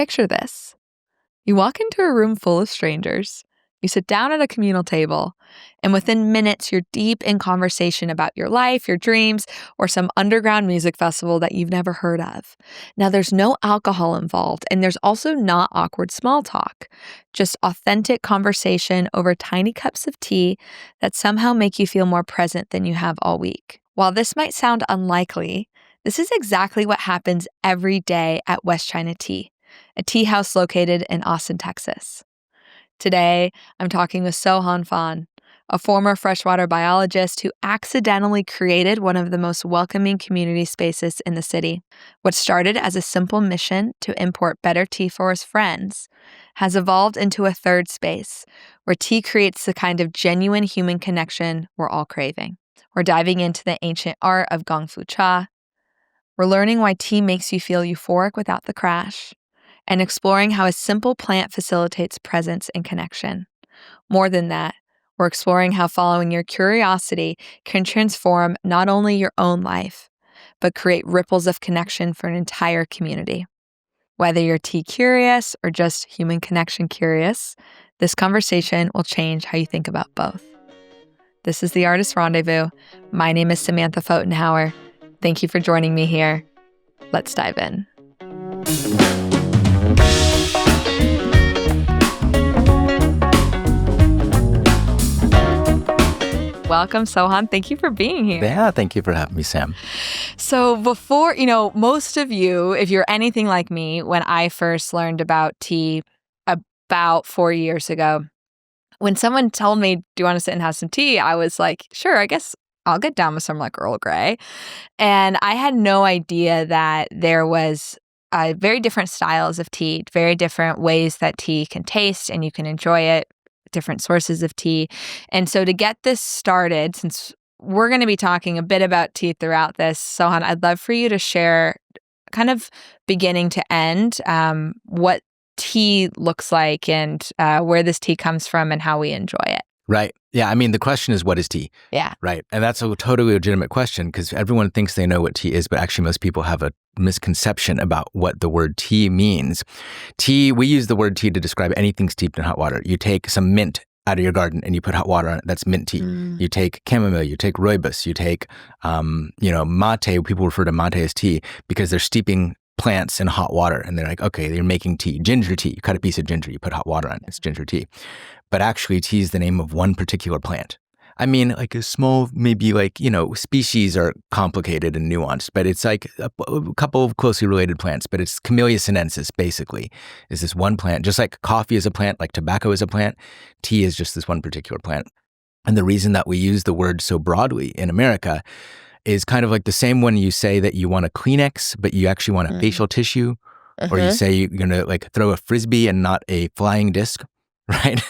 Picture this. You walk into a room full of strangers. You sit down at a communal table, and within minutes, you're deep in conversation about your life, your dreams, or some underground music festival that you've never heard of. Now, there's no alcohol involved, and there's also not awkward small talk, just authentic conversation over tiny cups of tea that somehow make you feel more present than you have all week. While this might sound unlikely, this is exactly what happens every day at West China Tea, a tea house located in Austin, Texas. Today, I'm talking with Sohan Fan, a former freshwater biologist who accidentally created one of the most welcoming community spaces in the city. What started as a simple mission to import better tea for his friends has evolved into a third space where tea creates the kind of genuine human connection we're all craving. We're diving into the ancient art of Gong Fu Cha. We're learning why tea makes you feel euphoric without the crash, and exploring how a simple plant facilitates presence and connection. More than that, we're exploring how following your curiosity can transform not only your own life, but create ripples of connection for an entire community. Whether you're tea curious or just human connection curious, this conversation will change how you think about both. This is The Artist Rendezvous. My name is Samantha Fotenhauer. Thank you for joining me here. Let's dive in. Welcome, Sohan. Thank you for being here. Yeah, thank you for having me, Sam. So before, most of you, if you're anything like me, when I first learned about tea about 4 years ago, when someone told me, do you want to sit and have some tea? I was like, sure, I guess I'll get down with some like Earl Grey. And I had no idea that there was very different styles of tea, very different ways that tea can taste and you can enjoy it, different sources of tea. And so to get this started, since we're going to be talking a bit about tea throughout this, Sohan, I'd love for you to share kind of beginning to end what tea looks like and where this tea comes from and how we enjoy it. Right. Yeah. I mean, the question is, what is tea? Yeah. Right. And that's a totally legitimate question because everyone thinks they know what tea is, but actually most people have a misconception about what the word tea means. Tea, we use the word tea to describe anything steeped in hot water. You take some mint out of your garden and you put hot water on it. That's mint tea. You take chamomile, you take rooibos, you take, mate. People refer to mate as tea because they're steeping plants in hot water and they're like, okay, you're making tea. Ginger tea, you cut a piece of ginger, you put hot water on it, it's ginger tea. But actually tea is the name of one particular plant. I mean, like a small, maybe like, species are complicated and nuanced, but it's like a couple of closely related plants, but it's Camellia sinensis basically is this one plant. Just like coffee is a plant, like tobacco is a plant, tea is just this one particular plant. And the reason that we use the word so broadly in America is kind of like the same when you say that you want a Kleenex, but you actually want a facial tissue, or you say you're going to like throw a Frisbee and not a flying disc, right?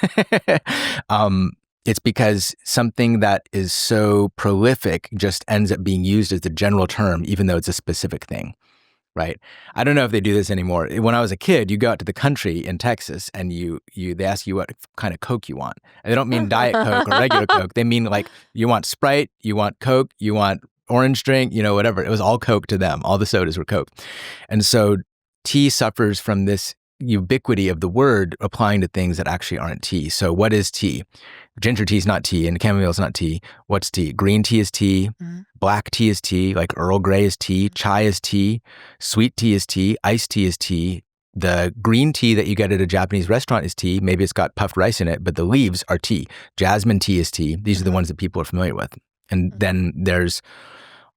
It's because something that is so prolific just ends up being used as the general term, even though it's a specific thing, right? I don't know if they do this anymore. When I was a kid, you go out to the country in Texas and they ask you what kind of Coke you want. And they don't mean Diet Coke or regular Coke. They mean like you want Sprite, you want Coke, you want orange drink, whatever. It was all Coke to them. All the sodas were Coke. And so tea suffers from this ubiquity of the word applying to things that actually aren't tea. So what is tea? Ginger tea is not tea and chamomile is not tea. What's tea? Green tea is tea. Black tea is tea. Like Earl Grey is tea. Chai is tea. Sweet tea is tea. Iced tea is tea. The green tea that you get at a Japanese restaurant is tea. Maybe it's got puffed rice in it, but the leaves are tea. Jasmine tea is tea. These are the ones that people are familiar with. And then there's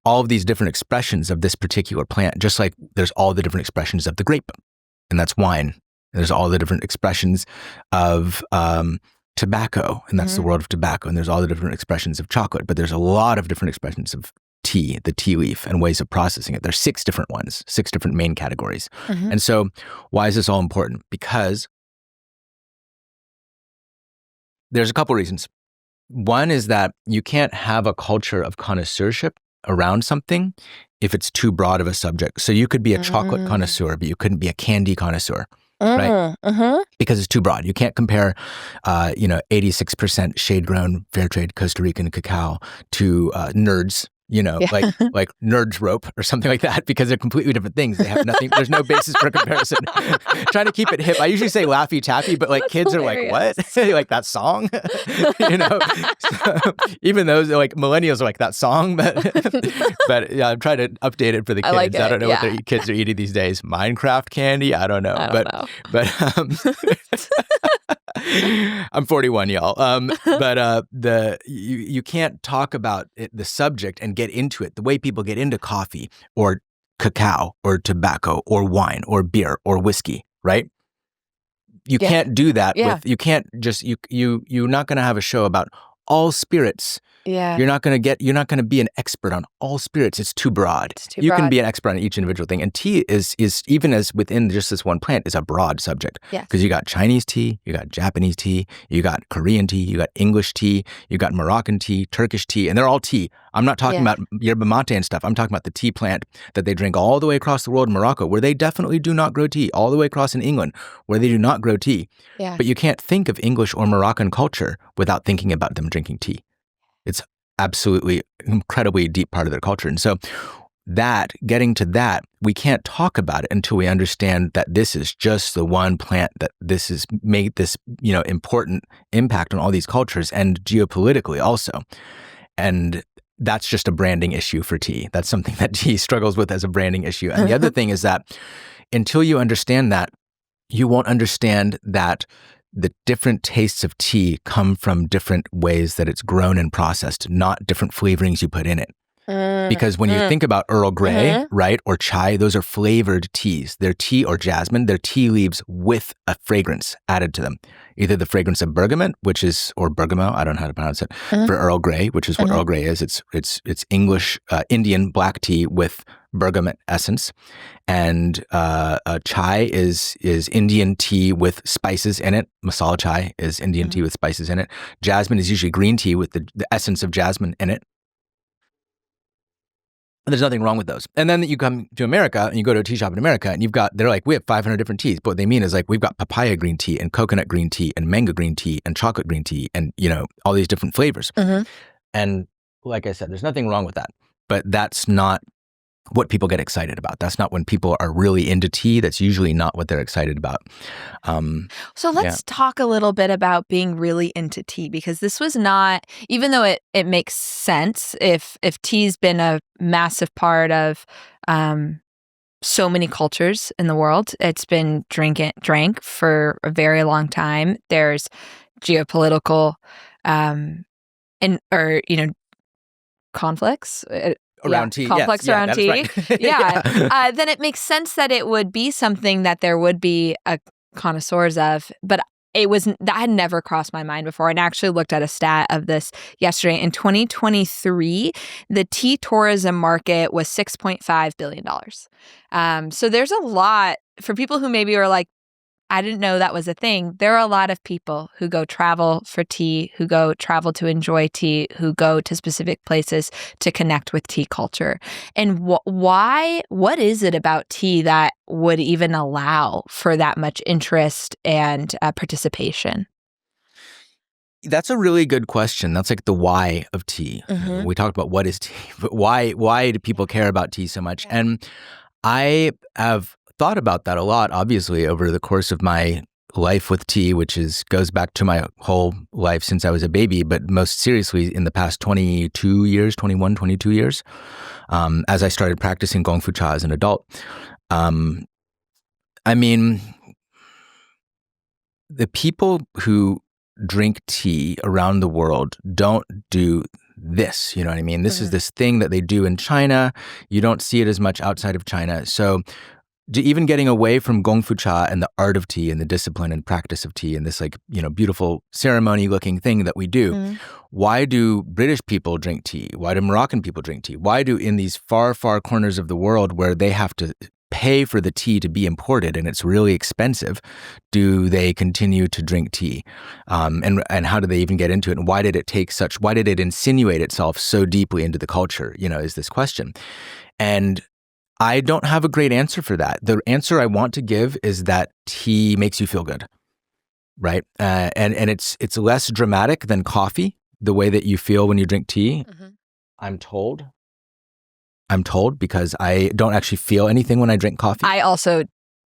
all of these different expressions of this particular plant, just like there's all the different expressions of the grape, and that's wine. And there's all the different expressions of tobacco, and that's the world of tobacco. And there's all the different expressions of chocolate, but there's a lot of different expressions of tea, the tea leaf, and ways of processing it. There's 6 different ones, 6 different main categories. And so why is this all important? Because there's a couple reasons. One is that you can't have a culture of connoisseurship around something if it's too broad of a subject. So you could be a chocolate connoisseur, but you couldn't be a candy connoisseur, right? Because it's too broad. You can't compare, 86% shade-grown, fair trade Costa Rican cacao to nerds Yeah. like Nerd's Rope or something like that, because they're completely different things. They have nothing. There's no basis for comparison. Trying to keep it hip. I usually say Laffy Taffy, but like That's kids hilarious. are like, what? Like that song? So, even those like millennials are like that song, but yeah, I'm trying to update it for the kids. I like it. I don't know what Yeah. their kids are eating these days. Minecraft candy? I don't know. I don't know. I'm 41, y'all. You can't talk about the subject and get into it the way people get into coffee or cacao or tobacco or wine or beer or whiskey, right? You can't do that with, you can't just, you're not going to have a show about all spirits. Yeah. You're not going to be an expert on all spirits. It's too broad. You can be an expert on each individual thing. And tea is even as within just this one plant is a broad subject. Yes. Because you got Chinese tea, you got Japanese tea, you got Korean tea, you got English tea, you got Moroccan tea, Turkish tea, and they're all tea. I'm not talking about yerba mate and stuff. I'm talking about the tea plant that they drink all the way across the world in Morocco, where they definitely do not grow tea, all the way across in England, where they do not grow tea. Yeah. But you can't think of English or Moroccan culture without thinking about them drinking tea. It's absolutely incredibly deep part of their culture. And so getting to that, we can't talk about it until we understand that this is just the one plant that this has made this, important impact on all these cultures and geopolitically also. And that's just a branding issue for tea. That's something that tea struggles with as a branding issue. And the other thing is that until you understand that, you won't understand that the different tastes of tea come from different ways that it's grown and processed, not different flavorings you put in it. Because when you think about Earl Grey, right, or chai, those are flavored teas. They're tea or jasmine. They're tea leaves with a fragrance added to them. Either the fragrance of bergamot, or bergamot, I don't know how to pronounce it, for Earl Grey, which is what Earl Grey is. It's English, Indian black tea with bergamot essence. And chai is Indian tea with spices in it. Masala chai is Indian tea with spices in it. Jasmine is usually green tea with the essence of jasmine in it. And there's nothing wrong with those. And then you come to America and you go to a tea shop in America and they're like, we have 500 different teas. But what they mean is like, we've got papaya green tea and coconut green tea and mango green tea and chocolate green tea and, all these different flavors. And like I said, there's nothing wrong with that. But that's not what people get excited about. That's not when people are really into tea. That's usually not what they're excited about. So let's talk a little bit about being really into tea, because this was not, even though it makes sense if tea's been a massive part of so many cultures in the world. It's been drank for a very long time. There's geopolitical conflicts around tea. Complex around tea. Right. Then it makes sense that it would be something that there would be a connoisseurs of, but that had never crossed my mind before. And I actually looked at a stat of this yesterday. In 2023, the tea tourism market was $6.5 billion. So there's a lot for people who maybe are like, I didn't know that was a thing. There are a lot of people who go travel for tea, who go travel to enjoy tea, who go to specific places to connect with tea culture. And what is it about tea that would even allow for that much interest and participation? That's a really good question. That's like the why of tea. We talked about what is tea, but why do people care about tea so much? And I have thought about that a lot, obviously, over the course of my life with tea, which goes back to my whole life since I was a baby, but most seriously in the past 22 years, as I started practicing Gong Fu Cha as an adult. I mean, the people who drink tea around the world don't do this, you know what I mean? This is this thing that they do in China. You don't see it as much outside of China. So even getting away from Gong Fu Cha and the art of tea and the discipline and practice of tea and this beautiful ceremony looking thing that we do, why do British people drink tea? Why do Moroccan people drink tea? Why do in these far, far corners of the world where they have to pay for the tea to be imported and it's really expensive, do they continue to drink tea? And how do they even get into it? And why did it insinuate itself so deeply into the culture, is this question. And I don't have a great answer for that. The answer I want to give is that tea makes you feel good, right? And it's less dramatic than coffee, the way that you feel when you drink tea, I'm told. I'm told, because I don't actually feel anything when I drink coffee. I also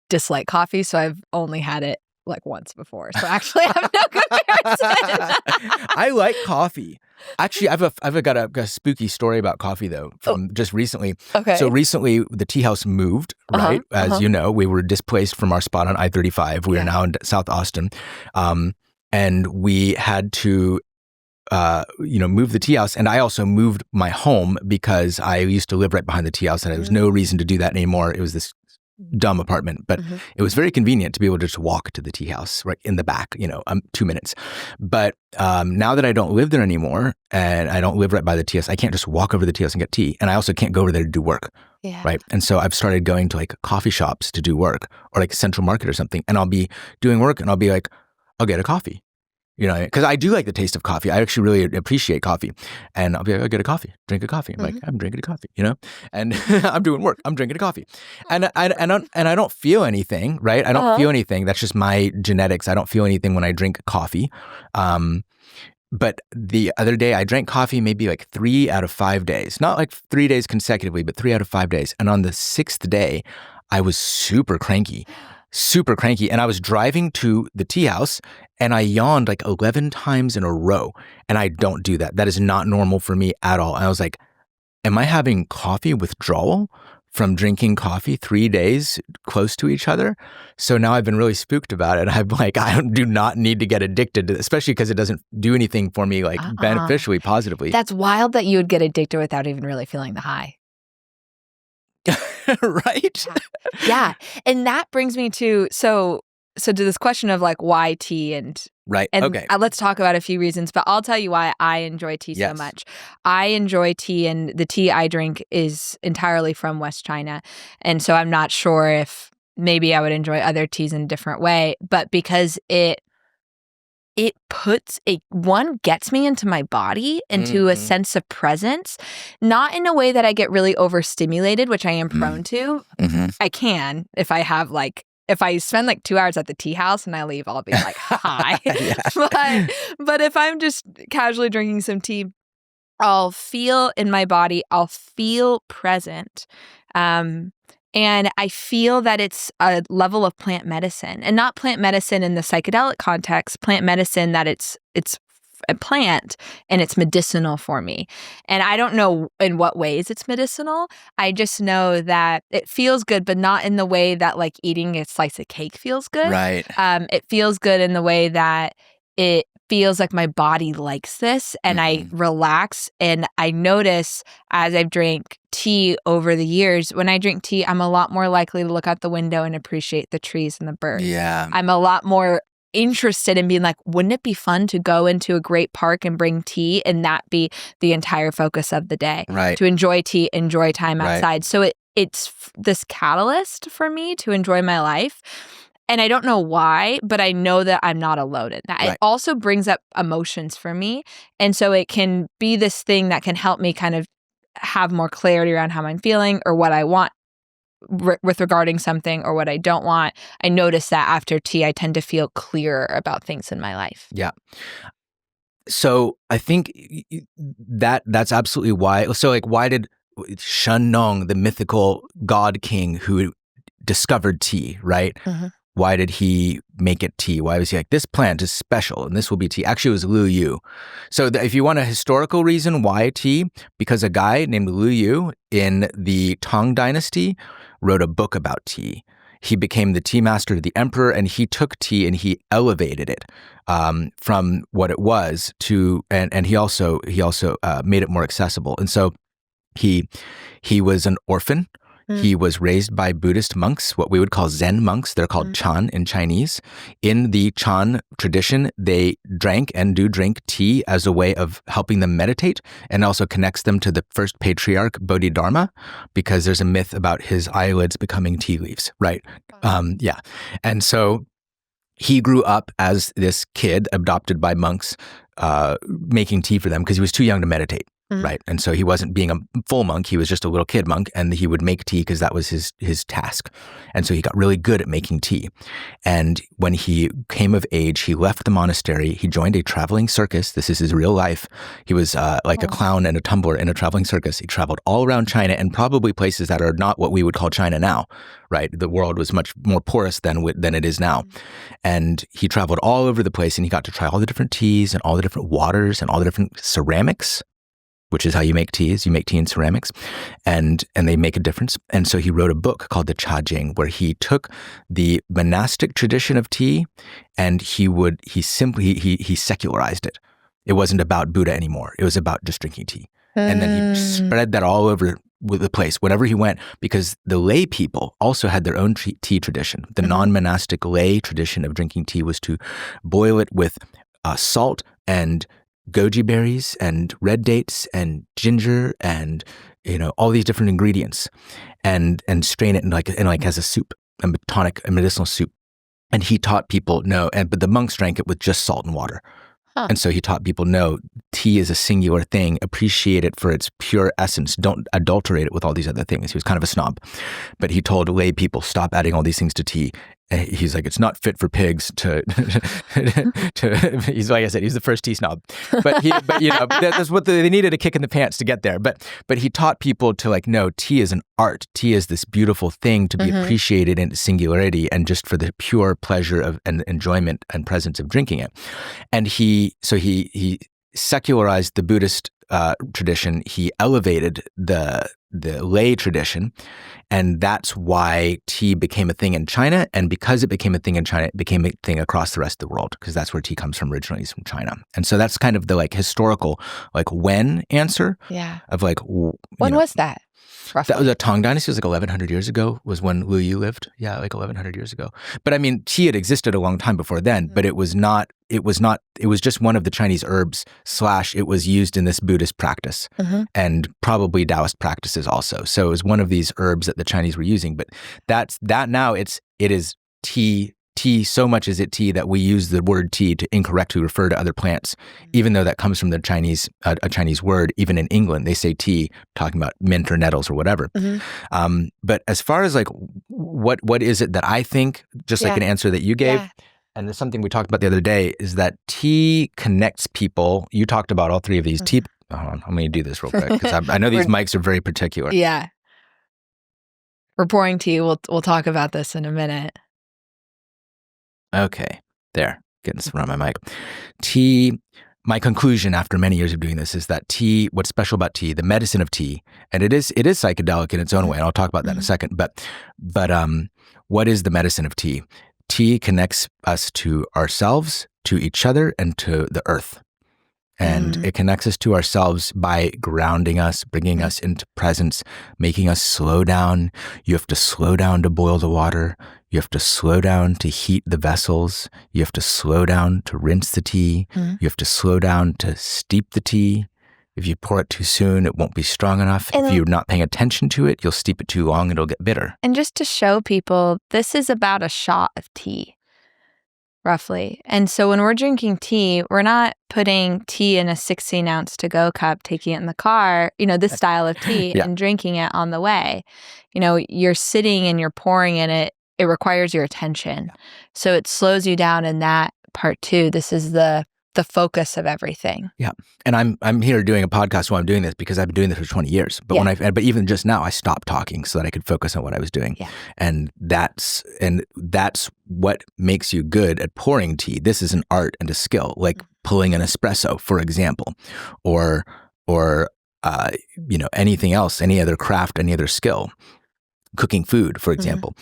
dislike coffee, so I've only had it like once before. So actually, I have no comparison. I like coffee. Actually, I've got a spooky story about coffee though from just recently. Okay. So recently, the tea house moved, right? As you know, we were displaced from our spot on I-35. We are now in South Austin, and we had to move the tea house. And I also moved my home because I used to live right behind the tea house and there was no reason to do that anymore. It was this dumb apartment, but it was very convenient to be able to just walk to the tea house right in the back, 2 minutes. But now that I don't live there anymore and I don't live right by the tea house, I can't just walk over to the tea house and get tea. And I also can't go over there to do work. Yeah. Right. And so I've started going to like coffee shops to do work or like Central Market or something. And I'll be doing work and I'll be like, I'll get a coffee. Because I do like the taste of coffee. I actually really appreciate coffee. And I'll be like, I'll get a coffee, drink a coffee. I'm like, I'm drinking a coffee, and I'm doing work. I'm drinking a coffee. And I don't feel anything, right? I don't feel anything. That's just my genetics. I don't feel anything when I drink coffee. But the other day I drank coffee maybe like 3 out of 5 days. Not like 3 days consecutively, but 3 out of 5 days. And on the 6th day, I was super cranky. And I was driving to the tea house and I yawned like 11 times in a row. And I don't do that. That is not normal for me at all. And I was like, am I having coffee withdrawal from drinking coffee 3 days close to each other? So now I've been really spooked about it. I'm like, I do not need to get addicted to it, especially because it doesn't do anything for me like beneficially, positively. That's wild that you would get addicted without even really feeling the high. Right? Yeah. And that brings me to to this question of like why tea and right. And okay. Let's talk about a few reasons, but I'll tell you why I enjoy tea so much. I enjoy tea, and the tea I drink is entirely from West China. And so I'm not sure if maybe I would enjoy other teas in a different way, but because it gets me into my body, into a sense of presence, not in a way that I get really overstimulated, which I am prone to. I can if I have if I spend like 2 hours at the tea house and I leave, I'll be like, hi. But if I'm just casually drinking some tea, I'll feel in my body, I'll feel present. And I feel that it's a level of plant medicine, and not plant medicine in the psychedelic context, plant medicine that it's a plant and it's medicinal for me. And I don't know in what ways it's medicinal. I just know that it feels good, but not in the way that like eating a slice of cake feels good. Right. It feels good in the way that it feels like my body likes this, and I relax. And I notice as I've drank tea over the years, when I drink tea, I'm a lot more likely to look out the window and appreciate the trees and the birds. Yeah. I'm a lot more interested in being like, wouldn't it be fun to go into a great park and bring tea and that be the entire focus of the day? Right. To enjoy tea, enjoy time outside. Right. So it's this catalyst for me to enjoy my life. And I don't know why, but I know that I'm not alone in that. Right. It also brings up emotions for me. And so it can be this thing that can help me kind of have more clarity around how I'm feeling or what I want with regarding something or what I don't want. I notice that after tea, I tend to feel clearer about things in my life. Yeah. So I think that's absolutely why. So like, why did Shen Nong, the mythical god king who discovered tea, right? Why did he make it tea? Why was he like, this plant is special and this will be tea? Actually, it was Lu Yu. So if you want a historical reason why tea, because a guy named Lu Yu in the Tang Dynasty wrote a book about tea. He became the tea master of the emperor, and he took tea and he elevated it from what it was to, and he also made it more accessible. And so he was an orphan. He was raised by Buddhist monks, what we would call Zen monks. They're called Chan in Chinese. In the Chan tradition, they drank and do drink tea as a way of helping them meditate, and also connects them to the first patriarch, Bodhidharma, because there's a myth about his eyelids becoming tea leaves, right? Yeah. And so he grew up as this kid adopted by monks, making tea for them because he was too young to meditate. right? And so he wasn't being a full monk. He was just a little kid monk, and he would make tea because that was his task. And so he got really good at making tea. And when he came of age, he left the monastery. He joined a traveling circus. This is his real life. He was like a clown and a tumbler in a traveling circus. He traveled all around China and probably places that are not what we would call China now, right? The world was much more porous than it is now. And he traveled all over the place, and he got to try all the different teas and all the different waters and all the different ceramics, which is how you make tea, is you make tea in ceramics, and they make a difference. And so he wrote a book called the Cha Jing, where he took the monastic tradition of tea and he secularized it. It wasn't about Buddha anymore. It was about just drinking tea. And then he spread that all over the place, whenever he went, because the lay people also had their own tea tradition. The non-monastic lay tradition of drinking tea was to boil it with salt and goji berries and red dates and ginger and all these different ingredients, and strain it in like as a soup, a tonic, a medicinal soup. And he taught people but the monks drank it with just salt and water. And so he taught people, no, tea is a singular thing. Appreciate it for its pure essence. Don't adulterate it with all these other things. He was kind of a snob. But he told lay people, stop adding all these things to tea. And he's like, it's not fit for pigs to he's like I said, he's the first tea snob. But that's what they needed, a kick in the pants to get there. But he taught people to no, tea is an art. Tea is this beautiful thing to be appreciated in its singularity and just for the pure pleasure of and enjoyment and presence of drinking it. And he secularized the Buddhist tradition. He elevated the lay tradition, and that's why tea became a thing in China. And because it became a thing in China, it became a thing across the rest of the world, because that's where tea comes from originally, is from China. And so that's kind of the historical when answer. Yeah. Of when was that? Roughly. That was a Tang Dynasty. It was 1100 years ago was when Lu Yu lived. Yeah, 1100 years ago. But I mean, tea had existed a long time before then, but it was just one of the Chinese herbs / it was used in this Buddhist practice and probably Taoist practices also. So it was one of these herbs that the Chinese were using. But now it is tea. Tea, so much is it tea that we use the word tea to incorrectly refer to other plants, even though that comes from the Chinese, a Chinese word. Even in England, they say tea, talking about mint or nettles or whatever. But as far as what is it that I think, just like an answer that you gave, and there's something we talked about the other day, is that tea connects people. You talked about all three of these. Tea. Hold on, I'm going to do this real quick because I know these mics are very particular. Yeah. We're pouring tea. We'll talk about this in a minute. Okay, there, getting this around my mic. Tea, my conclusion after many years of doing this is that tea, what's special about tea, the medicine of tea, and it is psychedelic in its own way, and I'll talk about that in a second, but what is the medicine of tea? Tea connects us to ourselves, to each other, and to the earth. And it connects us to ourselves by grounding us, bringing us into presence, making us slow down. You have to slow down to boil the water. You have to slow down to heat the vessels. You have to slow down to rinse the tea. You have to slow down to steep the tea. If you pour it too soon, it won't be strong enough. If you're not paying attention to it, you'll steep it too long and it'll get bitter. And just to show people, this is about a shot of tea. Roughly. And so when we're drinking tea, we're not putting tea in a 16-ounce to-go cup, taking it in the car, this style of tea, and drinking it on the way. You're sitting and you're pouring in it. It requires your attention. So it slows you down in that part too. This is the focus of everything. Yeah. And I'm here doing a podcast while I'm doing this because I've been doing this for 20 years. But but even just now, I stopped talking so that I could focus on what I was doing. Yeah. And that's what makes you good at pouring tea. This is an art and a skill, like pulling an espresso, for example, or anything else, any other craft, any other skill, cooking food, for example.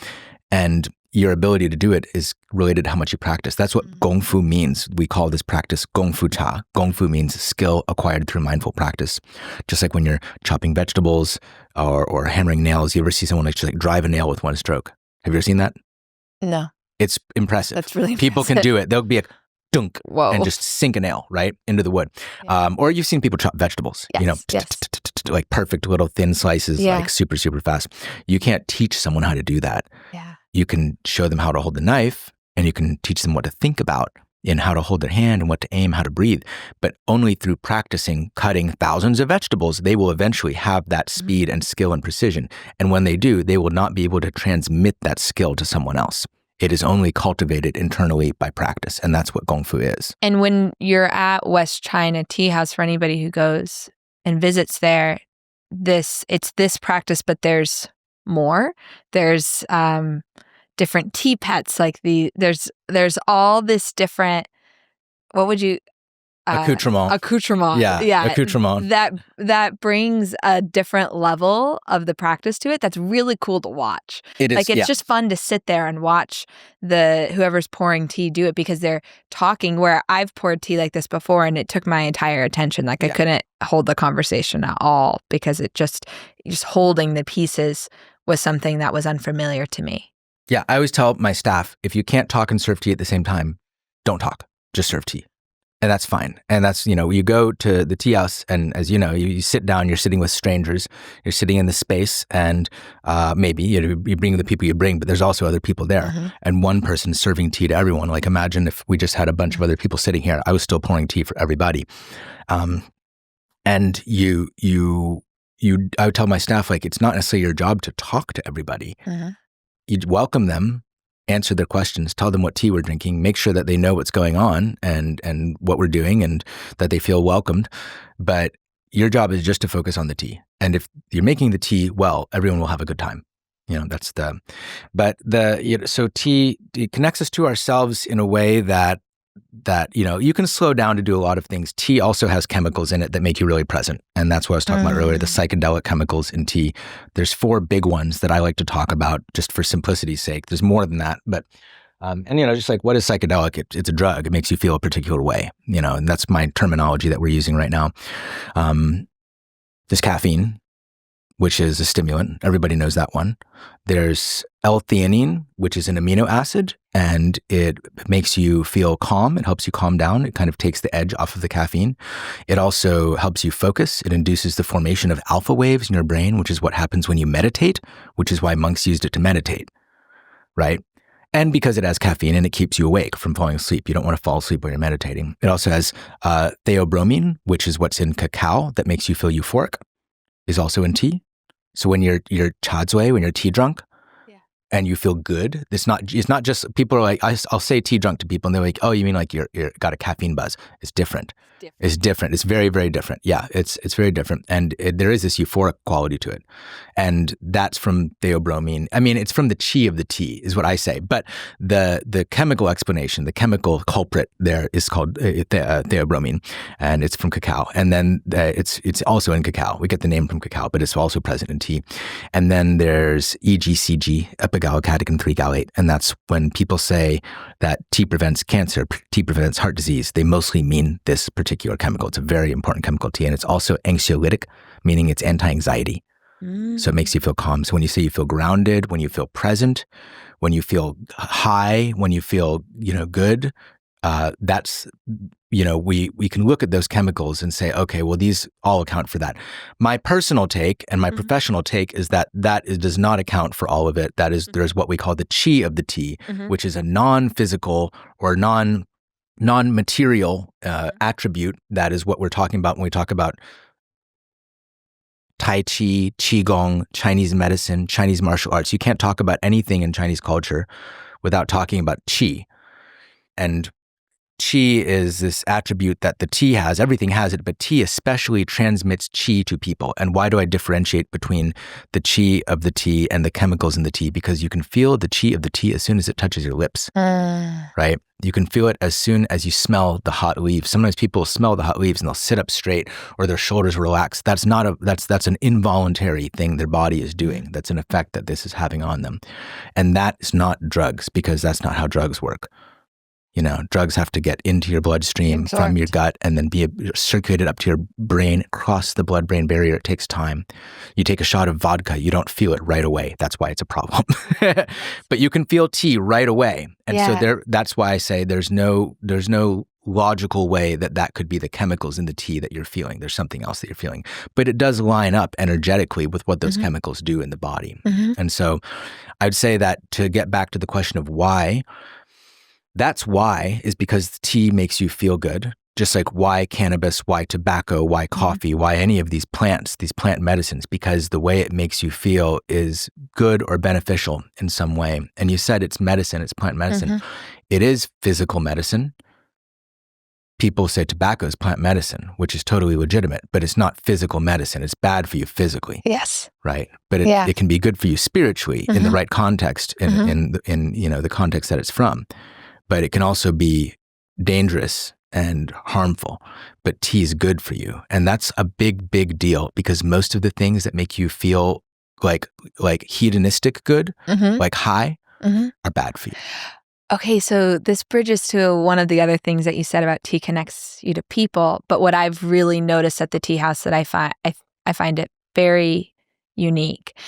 And your ability to do it is related to how much you practice. That's what Gong Fu means. We call this practice Gong Fu Cha. Gong Fu means skill acquired through mindful practice. Just like when you're chopping vegetables or hammering nails, you ever see someone like drive a nail with one stroke? Have you ever seen that? No. It's impressive. That's really People impressive. can do it. They'll be a dunk Whoa. And just sink a nail right into the wood. Or you've seen people chop vegetables, like perfect little thin slices, like super, super fast. You can't teach someone how to do that. Yeah. You can show them how to hold the knife and you can teach them what to think about. in how to hold their hand and what to aim, how to breathe. But only through practicing cutting thousands of vegetables, they will eventually have that speed and skill and precision. And when they do, they will not be able to transmit that skill to someone else. It is only cultivated internally by practice. And that's what Gong Fu is. And when you're at West China Tea House, for anybody who goes and visits there, it's this practice, but there's more. There's different tea pets, like there's all this different, what would you Accoutrement. Yeah. Accoutrement. That brings a different level of the practice to it. That's really cool to watch. It is. Like, it's just fun to sit there and watch whoever's pouring tea do it, because they're talking, where I've poured tea like this before and it took my entire attention. Like, I couldn't hold the conversation at all, because just holding the pieces was something that was unfamiliar to me. Yeah, I always tell my staff, if you can't talk and serve tea at the same time, don't talk, just serve tea. And that's fine. And that's, you go to the tea house, and as you know, you sit down, you're sitting with strangers, you're sitting in the space, and maybe you bring the people you bring, but there's also other people there. Mm-hmm. And one person serving tea to everyone. Like, imagine if we just had a bunch of other people sitting here, I was still pouring tea for everybody. And I would tell my staff, like, it's not necessarily your job to talk to everybody. Mm-hmm. You'd welcome them, answer their questions, tell them what tea we're drinking, make sure that they know what's going on and what we're doing, and that they feel welcomed. But your job is just to focus on the tea. And if you're making the tea well, everyone will have a good time. So tea, it connects us to ourselves in a way that you can slow down to do a lot of things. Tea also has chemicals in it that make you really present. And that's what I was talking about earlier, the psychedelic chemicals in tea. There's 4 big ones that I like to talk about just for simplicity's sake. There's more than that. But, just like, what is psychedelic? It's a drug. It makes you feel a particular way, and that's my terminology that we're using right now. There's caffeine, which is a stimulant. Everybody knows that one. There's L-theanine, which is an amino acid, and it makes you feel calm. It helps you calm down. It kind of takes the edge off of the caffeine. It also helps you focus. It induces the formation of alpha waves in your brain, which is what happens when you meditate, which is why monks used it to meditate, right? And because it has caffeine and it keeps you awake from falling asleep. You don't want to fall asleep when you're meditating. It also has theobromine, which is what's in cacao that makes you feel euphoric, is also in tea. So when you're chadzui, when you're tea drunk, and you feel good, it's not just, people are like, I'll say tea drunk to people, and they're like, oh, you mean like you're got a caffeine buzz? It's different. It's different. It's very, very different. Yeah, it's very different. And there is this euphoric quality to it. And that's from theobromine. I mean, it's from the chi of the tea, is what I say. But the chemical explanation, the chemical culprit there is called theobromine, and it's from cacao. And then it's also in cacao. We get the name from cacao, but it's also present in tea. And then there's EGCG, epigallocatechin 3-gallate. And that's when people say that tea prevents cancer, tea prevents heart disease, they mostly mean this particular chemical. It's a very important chemical tea. And it's also anxiolytic, meaning it's anti-anxiety. So it makes you feel calm. So when you say you feel grounded, when you feel present, when you feel high, when you feel, good, that's, we can look at those chemicals and say, okay, well, these all account for that. My personal take and my professional take is that does not account for all of it. That is, there's what we call the chi of the tea, which is a non-physical or non-material attribute. That is what we're talking about when we talk about Tai Chi, Qigong, Chinese medicine, Chinese martial arts. You can't talk about anything in Chinese culture without talking about Qi. And Qi is this attribute that the tea has. Everything has it, but tea especially transmits Qi to people. And why do I differentiate between the Qi of the tea and the chemicals in the tea? Because you can feel the Qi of the tea as soon as it touches your lips, right? You can feel it as soon as you smell the hot leaves. Sometimes people smell the hot leaves and they'll sit up straight or their shoulders relax. That's an involuntary thing their body is doing. That's an effect that this is having on them. And that is not drugs, because that's not how drugs work. Drugs have to get into your bloodstream from your gut and then be circulated up to your brain, cross the blood-brain barrier. It takes time. You take a shot of vodka, you don't feel it right away. That's why it's a problem. But you can feel tea right away. And so that's why I say there's no logical way that could be the chemicals in the tea that you're feeling. There's something else that you're feeling. But it does line up energetically with what those chemicals do in the body. And so I'd say that, to get back to the question of why, That's why, is because tea makes you feel good. Just like why cannabis, why tobacco, why coffee, why any of these plants, these plant medicines, because the way it makes you feel is good or beneficial in some way. And you said it's medicine, it's plant medicine. It is physical medicine. People say tobacco is plant medicine, which is totally legitimate, but it's not physical medicine. It's bad for you physically. Yes. Right. But it can be good for you spiritually in the right context, in the context that it's from. But it can also be dangerous and harmful, but tea is good for you. And that's a big, big deal because most of the things that make you feel like hedonistic good, like high, are bad for you. Okay, so this bridges to one of the other things that you said about tea connects you to people. But what I've really noticed at the tea house that I find it very unique.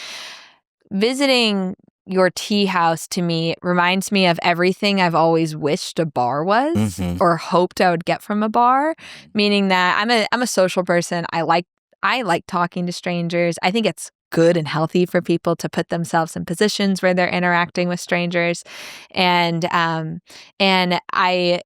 Visiting your tea house to me reminds me of everything I've always wished a bar was or hoped I would get from a bar, meaning that I'm a social person. I like talking to strangers. I think it's good and healthy for people to put themselves in positions where they're interacting with strangers. And I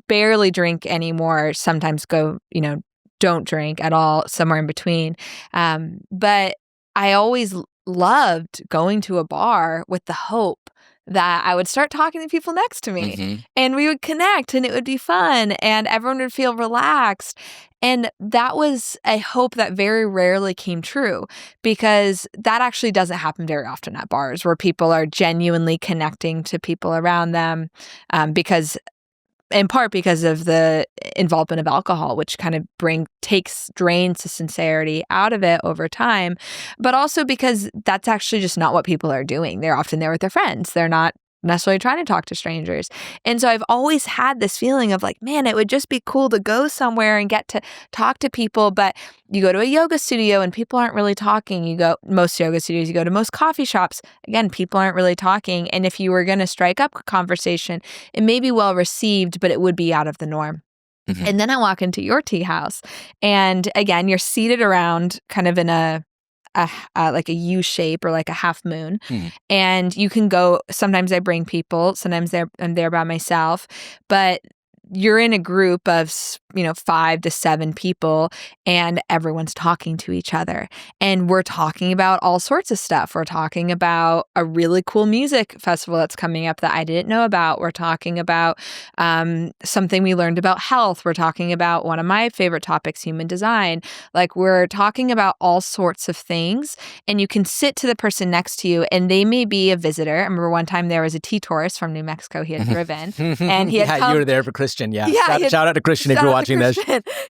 barely drink anymore, sometimes don't drink at all, somewhere in between. But I always loved going to a bar with the hope that I would start talking to people next to me and we would connect and it would be fun and everyone would feel relaxed. And that was a hope that very rarely came true because that actually doesn't happen very often at bars where people are genuinely connecting to people around them in part because of the involvement of alcohol, which kind of drains the sincerity out of it over time, but also because that's actually just not what people are doing. They're often there with their friends. They're not necessarily trying to talk to strangers. And so I've always had this feeling of like, man, it would just be cool to go somewhere and get to talk to people. But you go to a yoga studio and people aren't really talking. Most yoga studios, you go to most coffee shops. Again, people aren't really talking. And if you were going to strike up a conversation, it may be well received, but it would be out of the norm. And then I walk into your tea house and again, you're seated around kind of in like a U shape or like a half moon. And you can go, sometimes I bring people, sometimes I'm there by myself, but you're in a group of, 5 to 7 people and everyone's talking to each other. And we're talking about all sorts of stuff. We're talking about a really cool music festival that's coming up that I didn't know about. We're talking about something we learned about health. We're talking about one of my favorite topics, human design. Like we're talking about all sorts of things and you can sit to the person next to you and they may be a visitor. I remember one time there was a tea tourist from New Mexico. He had driven and he had come, you were there for Christian. Yeah. Shout out to Christian if shout you're out to watching this.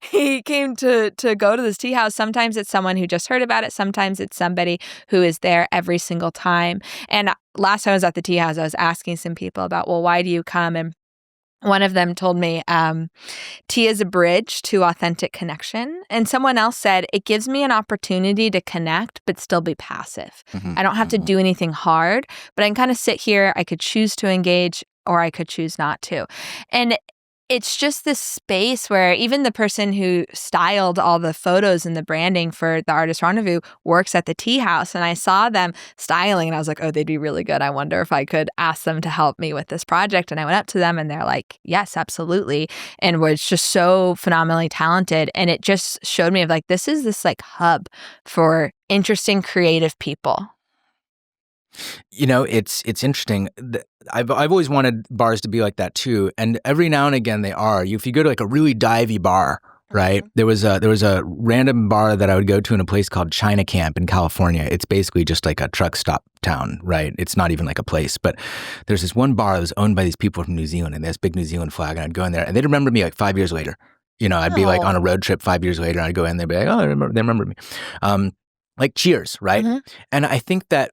He came to go to this tea house. Sometimes it's someone who just heard about it. Sometimes it's somebody who is there every single time. And last time I was at the tea house, I was asking some people about, well, why do you come? And one of them told me, tea is a bridge to authentic connection. And someone else said, it gives me an opportunity to connect, but still be passive. I don't have to do anything hard, but I can kind of sit here. I could choose to engage or I could choose not to. And it's just this space where even the person who styled all the photos and the branding for the Artist Rendezvous works at the tea house. And I saw them styling and I was like, oh, they'd be really good. I wonder if I could ask them to help me with this project. And I went up to them and they're like, yes, absolutely. And was just so phenomenally talented. And it just showed me of like, this is this like hub for interesting, creative people. It's interesting. I've always wanted bars to be like that too, and every now and again they are. If you go to like a really divey bar, right? There was a random bar that I would go to in a place called China Camp in California. It's basically just like a truck stop town, right? It's not even like a place, but there's this one bar that was owned by these people from New Zealand, and they had this big New Zealand flag, and I'd go in there, and they'd remember me like 5 years later. I'd be like on a road trip 5 years later, and I'd go in there, and be like, oh, they remember me. Like Cheers, right? And I think that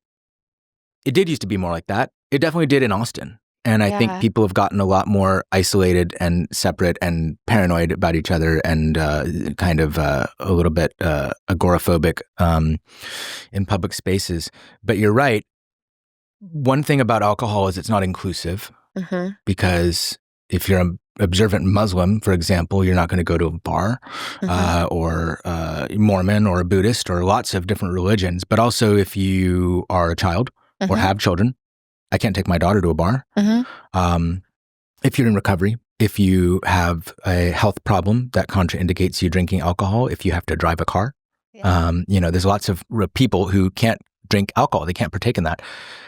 it did used to be more like that. It definitely did in Austin. And I think people have gotten a lot more isolated and separate and paranoid about each other and kind of a little bit agoraphobic in public spaces. But you're right. One thing about alcohol is it's not inclusive because if you're an observant Muslim, for example, you're not going to go to a bar or Mormon or a Buddhist or lots of different religions. But also if you are a child or have children, I can't take my daughter to a bar. If you're in recovery, if you have a health problem that contraindicates you drinking alcohol, if you have to drive a car, there's lots of people who can't drink alcohol. They can't partake in that.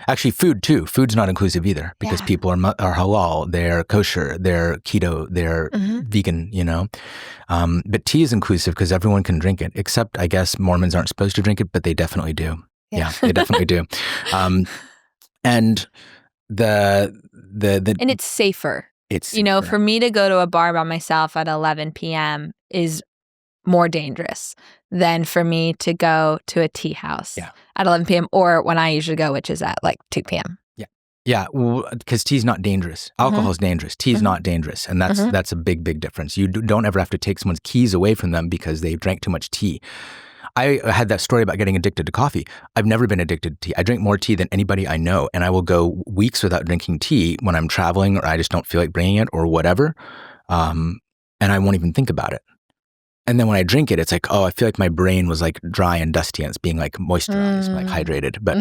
Actually, food too. Food's not inclusive either because people are halal, they're kosher, they're keto, they're vegan, But tea is inclusive because everyone can drink it, except I guess Mormons aren't supposed to drink it, but they definitely do. Yeah, they definitely do. And and it's safer. It's safer. For me to go to a bar by myself at 11 p.m. is more dangerous than for me to go to a tea house at 11 p.m. or when I usually go, which is at like 2 p.m. Yeah, well, because tea's not dangerous. Alcohol is dangerous. Tea's not dangerous. And that's a big, big difference. You don't ever have to take someone's keys away from them because they drank too much tea. I had that story about getting addicted to coffee. I've never been addicted to tea. I drink more tea than anybody I know, and I will go weeks without drinking tea when I'm traveling or I just don't feel like bringing it or whatever, and I won't even think about it. And then when I drink it, it's like, oh, I feel like my brain was like dry and dusty and it's being like moisturized, like hydrated. But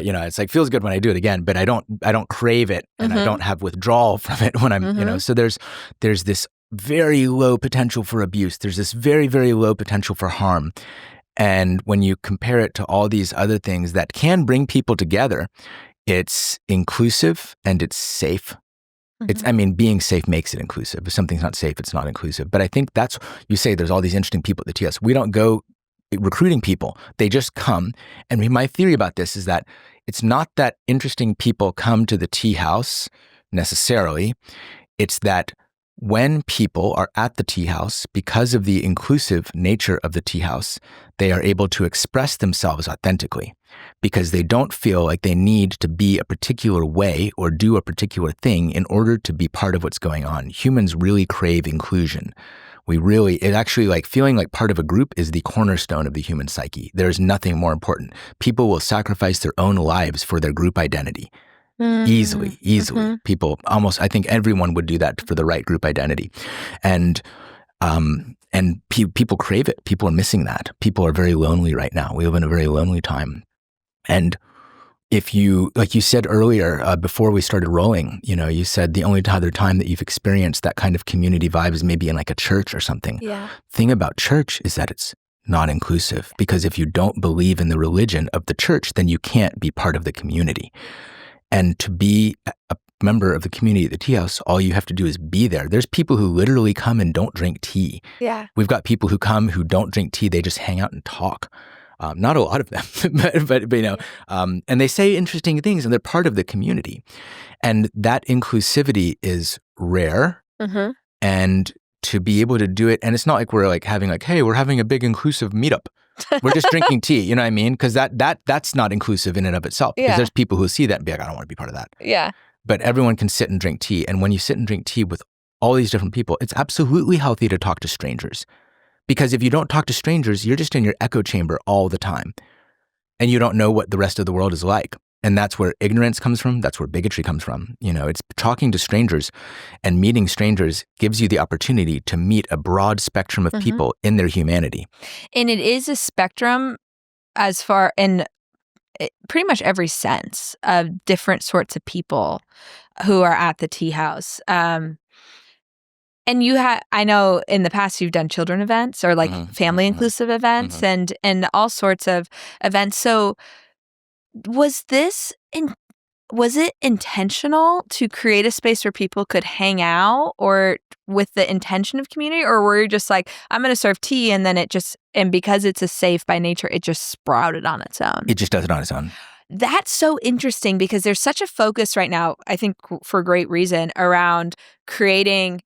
it's like feels good when I do it again, but I don't crave it and I don't have withdrawal from it when I'm, so there's this very low potential for abuse. There's this very, very low potential for harm. And when you compare it to all these other things that can bring people together, it's inclusive and it's safe. Being safe makes it inclusive. If something's not safe, it's not inclusive. But I think that's, you say there's all these interesting people at the tea house. We don't go recruiting people. They just come. And my theory about this is that it's not that interesting people come to the tea house necessarily. It's that when people are at the tea house, because of the inclusive nature of the tea house, they are able to express themselves authentically because they don't feel like they need to be a particular way or do a particular thing in order to be part of what's going on. Humans really crave inclusion. It actually like feeling like part of a group is the cornerstone of the human psyche. There's nothing more important. People will sacrifice their own lives for their group identity. Easily. People I think everyone would do that for the right group identity. And people crave it. People are missing that. People are very lonely right now. We live in a very lonely time. And if you, like you said earlier, before we started rolling, you said the only other time that you've experienced that kind of community vibe is maybe in like a church or something. Yeah. Thing about church is that it's not inclusive because if you don't believe in the religion of the church, then you can't be part of the community. And to be a member of the community at the tea house, all you have to do is be there. There's people who literally come and don't drink tea. Yeah. We've got people who come who don't drink tea. They just hang out and talk. Not a lot of them, but and they say interesting things and they're part of the community. And that inclusivity is rare. And to be able to do it, and it's not like we're like having like, hey, we're having a big inclusive meetup. We're just drinking tea, you know what I mean? Because that's not inclusive in and of itself. Because there's people who see that and be like, I don't want to be part of that. Yeah. But everyone can sit and drink tea. And when you sit and drink tea with all these different people, it's absolutely healthy to talk to strangers. Because if you don't talk to strangers, you're just in your echo chamber all the time. And you don't know what the rest of the world is like. And that's where ignorance comes from. That's where bigotry comes from. It's talking to strangers and meeting strangers gives you the opportunity to meet a broad spectrum of people in their humanity. And it is a spectrum as far in pretty much every sense of different sorts of people who are at the tea house. And I know in the past you've done children events or like family inclusive events and all sorts of events. So was it intentional to create a space where people could hang out or with the intention of community, or were you just like, I'm going to serve tea and then and because it's a safe by nature, it just sprouted on its own? It just does it on its own. That's so interesting because there's such a focus right now, I think for great reason, around creating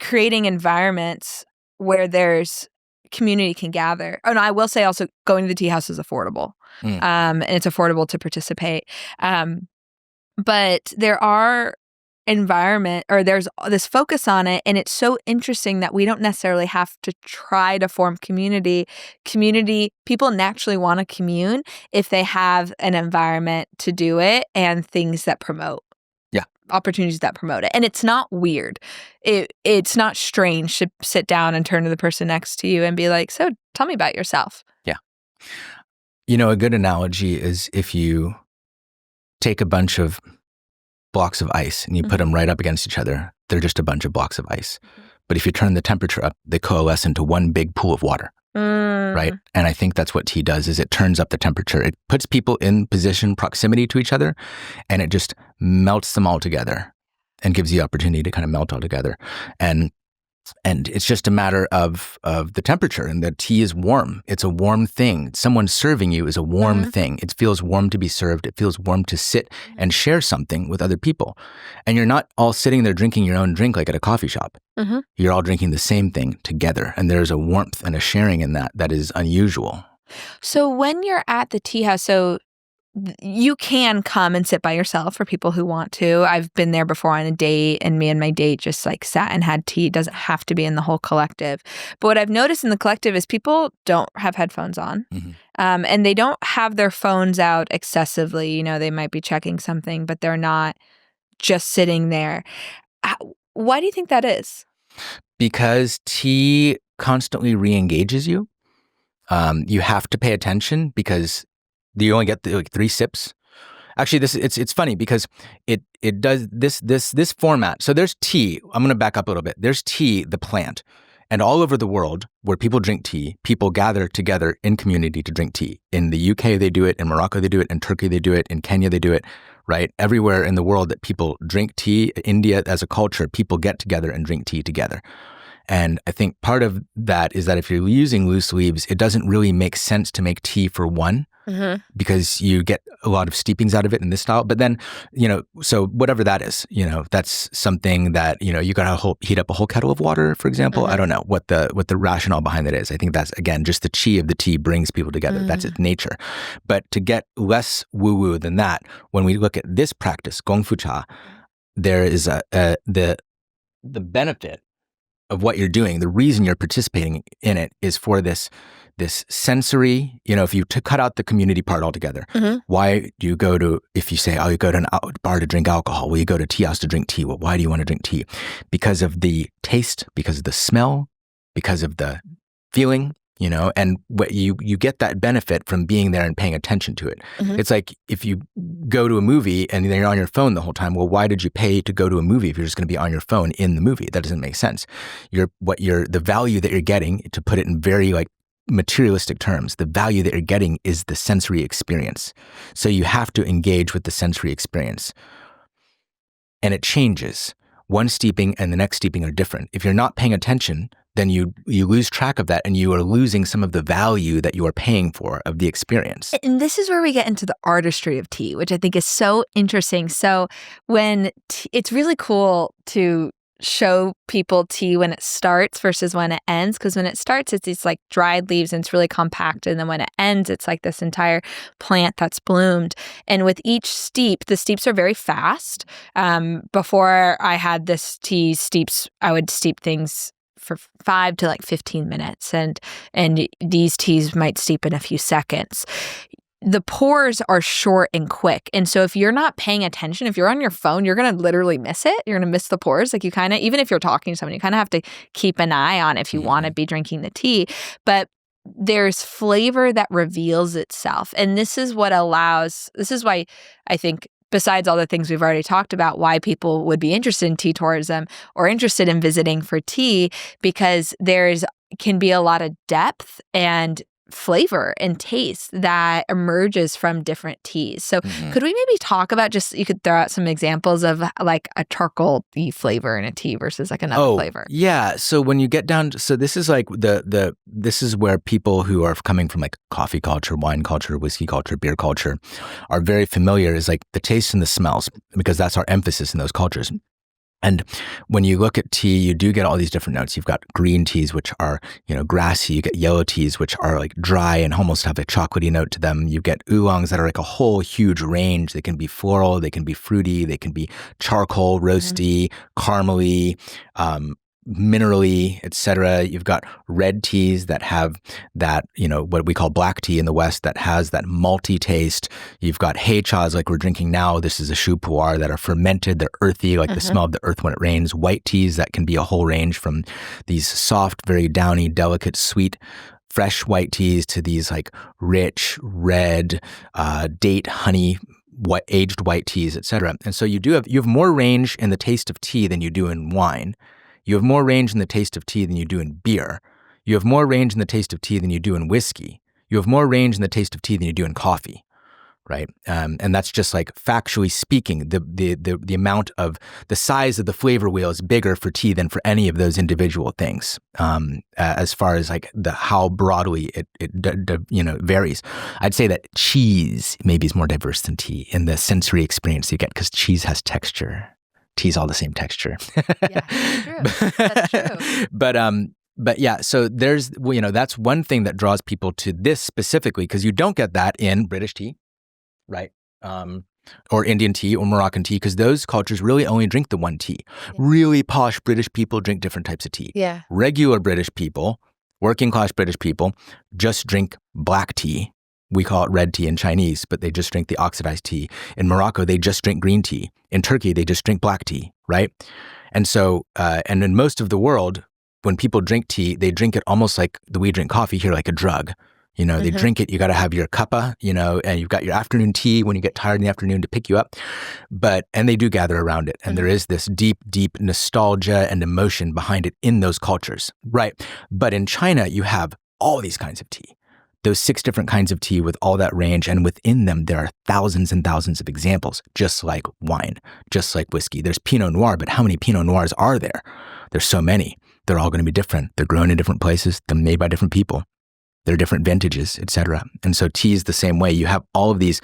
environments where there's community can gather. Oh no, I will say also going to the tea house is affordable. And it's affordable to participate. But there are there's this focus on it, and it's so interesting that we don't necessarily have to try to form community. People naturally want to commune if they have an environment to do it and things that promote. Opportunities that promote it. And it's not weird. It's not strange to sit down and turn to the person next to you and be like, so tell me about yourself. Yeah. A good analogy is if you take a bunch of blocks of ice and you put them right up against each other, they're just a bunch of blocks of ice. But if you turn the temperature up, they coalesce into one big pool of water. Right? And I think that's what tea does, is it turns up the temperature. It puts people in proximity to each other, and it just melts them all together and gives you the opportunity to kind of melt all together. And it's just a matter of the temperature, and the tea is warm. It's a warm thing. Someone serving you is a warm thing. It feels warm to be served. It feels warm to sit and share something with other people. And you're not all sitting there drinking your own drink like at a coffee shop. You're all drinking the same thing together. And there's a warmth and a sharing in that is unusual. So when you're at the tea house, you can come and sit by yourself for people who want to. I've been there before on a date, and me and my date just like sat and had tea. It doesn't have to be in the whole collective. But what I've noticed in the collective is people don't have headphones on, and they don't have their phones out excessively. You know, they might be checking something, but they're not just sitting there. Why do you think that is? Because tea constantly re-engages you. You have to pay attention because you only get like 3 sips. Actually, it's funny because it does this format. So there's tea. I'm going to back up a little bit. There's tea, the plant, and all over the world where people drink tea, people gather together in community to drink tea. In the UK, they do it. In Morocco, they do it. In Turkey, they do it. In Kenya, they do it. Right? Everywhere in the world that people drink tea, India as a culture, people get together and drink tea together. And I think part of that is that if you're using loose leaves, it doesn't really make sense to make tea for one. Because you get a lot of steepings out of it in this style. But then, so whatever that is, that's something that, you got to heat up a whole kettle of water, for example. I don't know what the rationale behind that is. I think that's, again, just the chi of the tea brings people together. That's its nature. But to get less woo-woo than that, when we look at this practice, Gong Fu Cha, there is the benefit of what you're doing. The reason you're participating in it is for this sensory, if you cut out the community part altogether, why do you go to, if you say, you go to an bar to drink alcohol, will you go to tea house to drink tea? Well, why do you want to drink tea? Because of the taste, because of the smell, because of the feeling, and what you get that benefit from being there and paying attention to it. It's like if you go to a movie and you're on your phone the whole time, well, why did you pay to go to a movie if you're just going to be on your phone in the movie? That doesn't make sense. The value that you're getting, to put it in very materialistic terms, the value that you're getting is the sensory experience. So you have to engage with the sensory experience. And it changes. One steeping and the next steeping are different. If you're not paying attention, then you lose track of that, and you are losing some of the value that you are paying for of the experience. And this is where we get into the artistry of tea, which I think is so interesting. So it's really cool to show people tea when it starts versus when it ends, because when it starts, it's these like dried leaves and it's really compact, and then when it ends, it's like this entire plant that's bloomed. And with each steep, the steeps are very fast. Before I had this tea steeps, I would steep things for 5 to 15 minutes, and these teas might steep in a few seconds. The pours are short and quick. And so if you're not paying attention, if you're on your phone, you're going to literally miss it. You're going to miss the pours. Like, you kind of, even if you're talking to someone, you kind of have to keep an eye on if you want to be drinking the tea. But there's flavor that reveals itself. And this is why I think, besides all the things we've already talked about, why people would be interested in tea tourism or interested in visiting for tea, because can be a lot of depth and flavor and taste that emerges from different teas. So could we maybe talk about, you could throw out some examples of like a charcoal-y flavor in a tea versus like another flavor? Yeah. So when you get down so this is like this is where people who are coming from like coffee culture, wine culture, whiskey culture, beer culture are very familiar, is like the taste and the smells, because that's our emphasis in those cultures. And when you look at tea, you do get all these different notes. You've got green teas, which are, grassy. You get yellow teas, which are like dry and almost have a chocolatey note to them. You get oolongs that are like a whole huge range. They can be floral, they can be fruity, they can be charcoal, roasty, caramely, minerally, etc. You've got red teas that have that, what we call black tea in the West, that has that malty taste. You've got hei chas like we're drinking now. This is a shu pu'er, that are fermented. They're earthy, like the smell of the earth when it rains. White teas that can be a whole range from these soft, very downy, delicate, sweet, fresh white teas to these like rich, red, date, honey aged white teas, etc. And so you have more range in the taste of tea than you do in wine. You have more range in the taste of tea than you do in beer. You have more range in the taste of tea than you do in whiskey. You have more range in the taste of tea than you do in coffee, right? And that's just like factually speaking, the amount of the size of the flavor wheel is bigger for tea than for any of those individual things. As far as like how broadly it varies, I'd say that cheese maybe is more diverse than tea in the sensory experience you get because cheese has texture. Tea's all the same texture. Yeah, that's true. That's true. But yeah, so there's, that's one thing that draws people to this specifically, because you don't get that in British tea, right? Or Indian tea or Moroccan tea, because those cultures really only drink the one tea. Yeah. Really posh British people drink different types of tea. Yeah. Regular British people, working class British people, just drink black tea. We call it red tea in Chinese, but they just drink the oxidized tea. In Morocco, they just drink green tea. In Turkey, they just drink black tea, right? And so, and in most of the world, when people drink tea, they drink it almost like we drink coffee here, like a drug. They drink it, you got to have your cuppa, and you've got your afternoon tea when you get tired in the afternoon to pick you up. And they do gather around it. And there is this deep, deep nostalgia and emotion behind it in those cultures, right? But in China, you have all these kinds of tea. Those 6 different kinds of tea with all that range. And within them, there are thousands and thousands of examples, just like wine, just like whiskey. There's Pinot Noir, but how many Pinot Noirs are there? There's so many. They're all going to be different. They're grown in different places. They're made by different people. They're different vintages, etc. And so tea is the same way. You have all of these,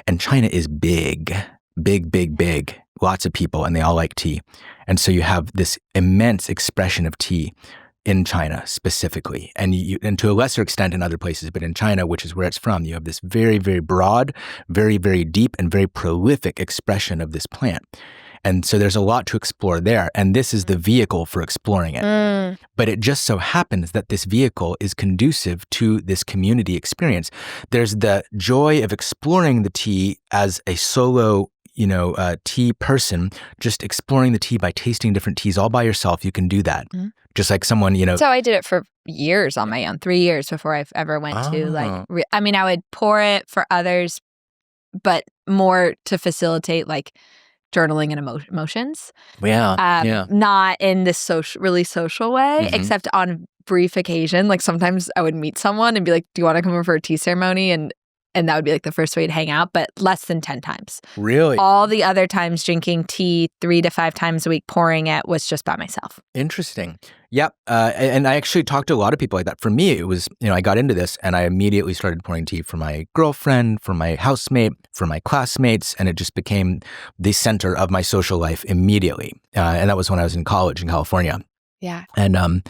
and China is big, big, big, big. Lots of people, and they all like tea. And so you have this immense expression of tea in China specifically, and to a lesser extent in other places, but in China, which is where it's from, you have this very, very broad, very, very deep, and very prolific expression of this plant. And so there's a lot to explore there, and this is the vehicle for exploring it. But it just so happens that this vehicle is conducive to this community experience. There's the joy of exploring the tea as a solo tea person, just exploring the tea by tasting different teas all by yourself. You can do that. Just like someone, So I did it for years on my own, 3 years before I ever went to I would pour it for others, but more to facilitate like journaling and emotions. Yeah. Not in this really social way, except on brief occasion. Like sometimes I would meet someone and be like, do you want to come over for a tea ceremony? And that would be like the first way to hang out, but less than 10 times. Really? All the other times drinking tea 3 to 5 times a week, pouring it, was just by myself. Interesting. Yep. And I actually talked to a lot of people like that. For me, it was, I got into this and I immediately started pouring tea for my girlfriend, for my housemate, for my classmates, and it just became the center of my social life immediately. And that was when I was in college in California. Yeah. And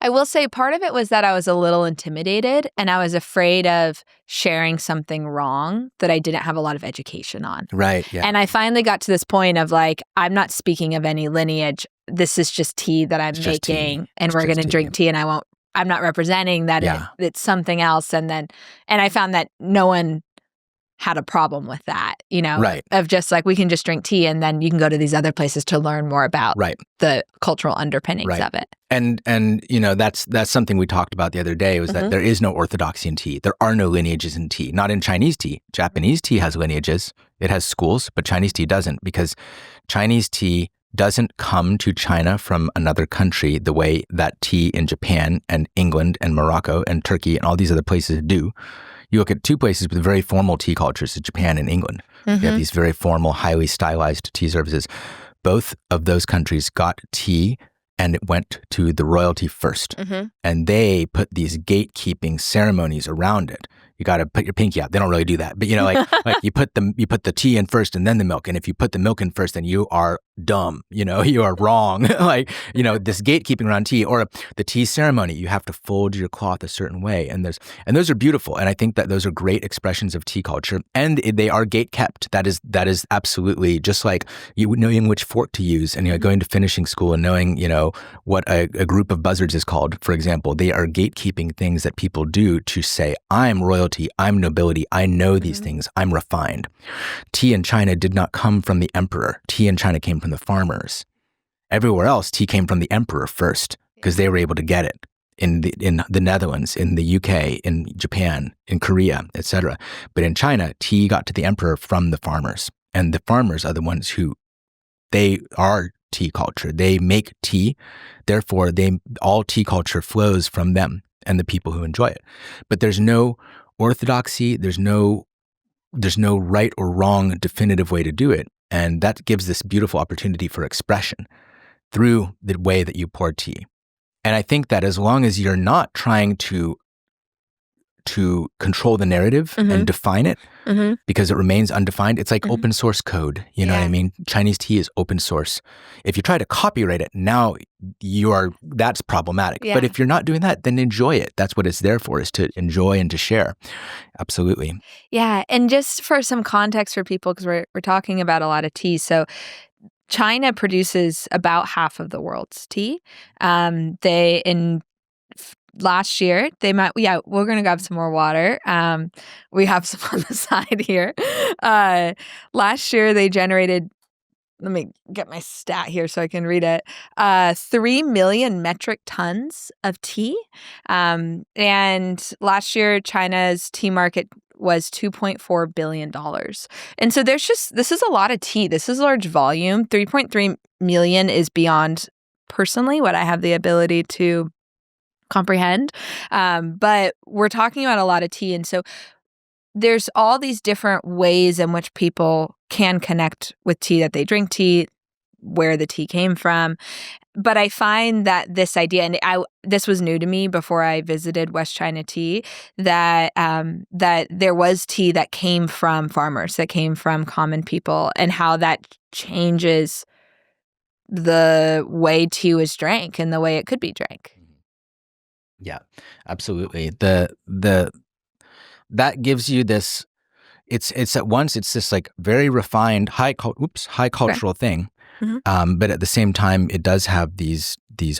I will say part of it was that I was a little intimidated and I was afraid of sharing something wrong that I didn't have a lot of education on. Right. Yeah. And I finally got to this point of like, I'm not speaking of any lineage. This is just tea that I'm making and we're going to drink tea and I'm not representing that it's something else. And I found that no one had a problem with that, right. Of just like, we can just drink tea and then you can go to these other places to learn more about the cultural underpinnings of it. And that's something we talked about the other day was that there is no orthodoxy in tea. There are no lineages in tea, not in Chinese tea. Japanese tea has lineages. It has schools, but Chinese tea doesn't, because Chinese tea doesn't come to China from another country the way that tea in Japan and England and Morocco and Turkey and all these other places do. You look at 2 places with very formal tea cultures, Japan and England. You have these very formal, highly stylized tea services. Both of those countries got tea and it went to the royalty first. And they put these gatekeeping ceremonies around it. You got to put your pinky out. They don't really do that. But like you put the tea in first and then the milk. And if you put the milk in first, then you are dumb. You are wrong. This gatekeeping around tea or the tea ceremony, you have to fold your cloth a certain way. And those are beautiful. And I think that those are great expressions of tea culture. And they are gate kept. That is absolutely just like knowing which fork to use and going to finishing school and knowing, what a group of buzzards is called, for example. They are gatekeeping things that people do to say, I'm royalty, I'm nobility, I know these things, I'm refined. Tea in China did not come from the emperor. Tea in China came from the farmers. Everywhere else, tea came from the emperor first because they were able to get it. in the Netherlands, in the UK, in Japan, in Korea, etc. But in China, tea got to the emperor from the farmers. And the farmers are the ones who, they are tea culture. They make tea. Therefore, all tea culture flows from them and the people who enjoy it. But there's no orthodoxy. There's no right or wrong definitive way to do it. And that gives this beautiful opportunity for expression through the way that you pour tea. And I think that as long as you're not trying to control the narrative and define it, because it remains undefined, it's like open source code. You know what I mean? Chinese tea is open source. If you try to copyright it, now that's problematic. Yeah. But if you're not doing that, then enjoy it. That's what it's there for, is to enjoy and to share. Absolutely. Yeah. And just for some context for people, because we're talking about a lot of tea. So China produces about half of the world's tea. Last year, we're going to grab some more water. We have some on the side here. Last year, they generated, let me get my stat here so I can read it, 3 million metric tons of tea. And last year, China's tea market was $2.4 billion. And so this is a lot of tea. This is large volume. 3.3 million is beyond, personally, what I have the ability to comprehend. But we're talking about a lot of tea. And so there's all these different ways in which people can connect with tea, that they drink tea, where the tea came from. But I find that this idea, and this was new to me before I visited West China Tea, that there was tea that came from farmers, that came from common people, and how that changes the way tea was drank and the way it could be drank. Yeah, absolutely. That gives you this. It's at once it's this like very refined high cultural thing, but at the same time it does have these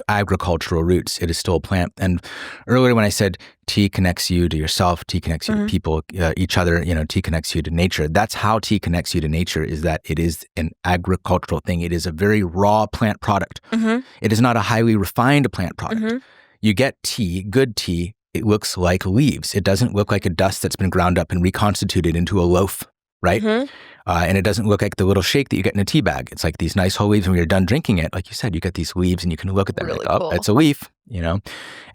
agricultural roots. It is still a plant. And earlier when I said tea connects you to yourself, tea connects you to people, each other, tea connects you to nature. That's how tea connects you to nature, is that it is an agricultural thing. It is a very raw plant product. It is not a highly refined plant product. You get tea, good tea, it looks like leaves. It doesn't look like a dust that's been ground up and reconstituted into a loaf, right? And it doesn't look like the little shake that you get in a tea bag. It's like these nice whole leaves. And when you're done drinking it, like you said, you get these leaves and you can look at them really like, oh, cool. It's a leaf,